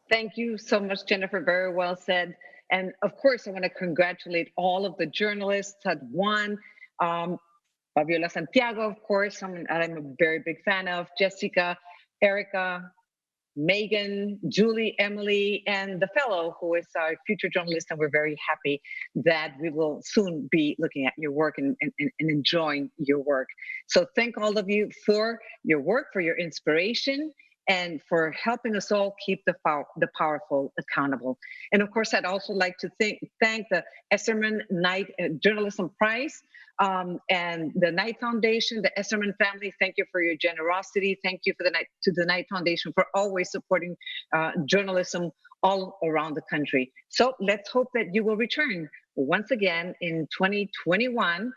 Thank you so much, Jennifer. Very well said. And of course, I want to congratulate all of the journalists that won. Fabiola Santiago, of course, someone I'm a very big fan of, Jessica, Erica, Megan, Julie, Emily, and the fellow who is our future journalist. And we're very happy that we will soon be looking at your work and enjoying your work. So thank all of you for your work, for your inspiration, and for helping us all keep the powerful accountable. And of course, I'd also like to thank the Esserman-Knight Journalism Prize and the Knight Foundation, the Esserman family. Thank you for your generosity. Thank you to the Knight Foundation for always supporting journalism all around the country. So let's hope that you will return once again in 2021.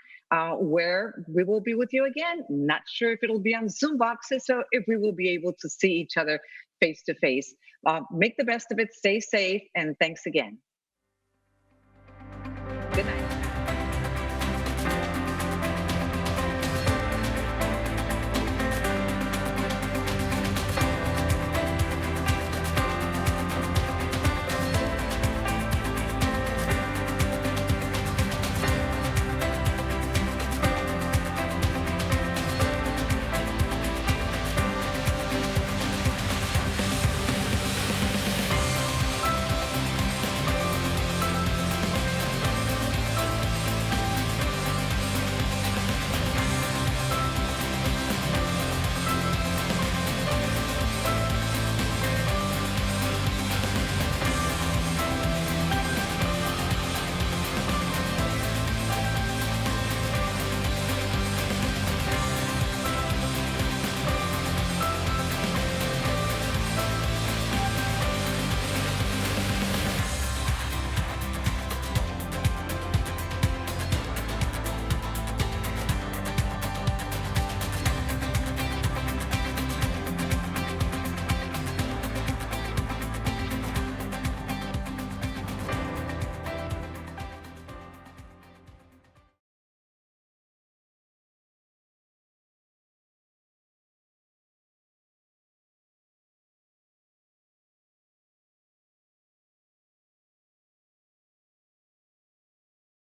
Where we will be with you again. Not sure if it'll be on Zoom boxes or if we will be able to see each other face to face. Make the best of it, stay safe, and thanks again.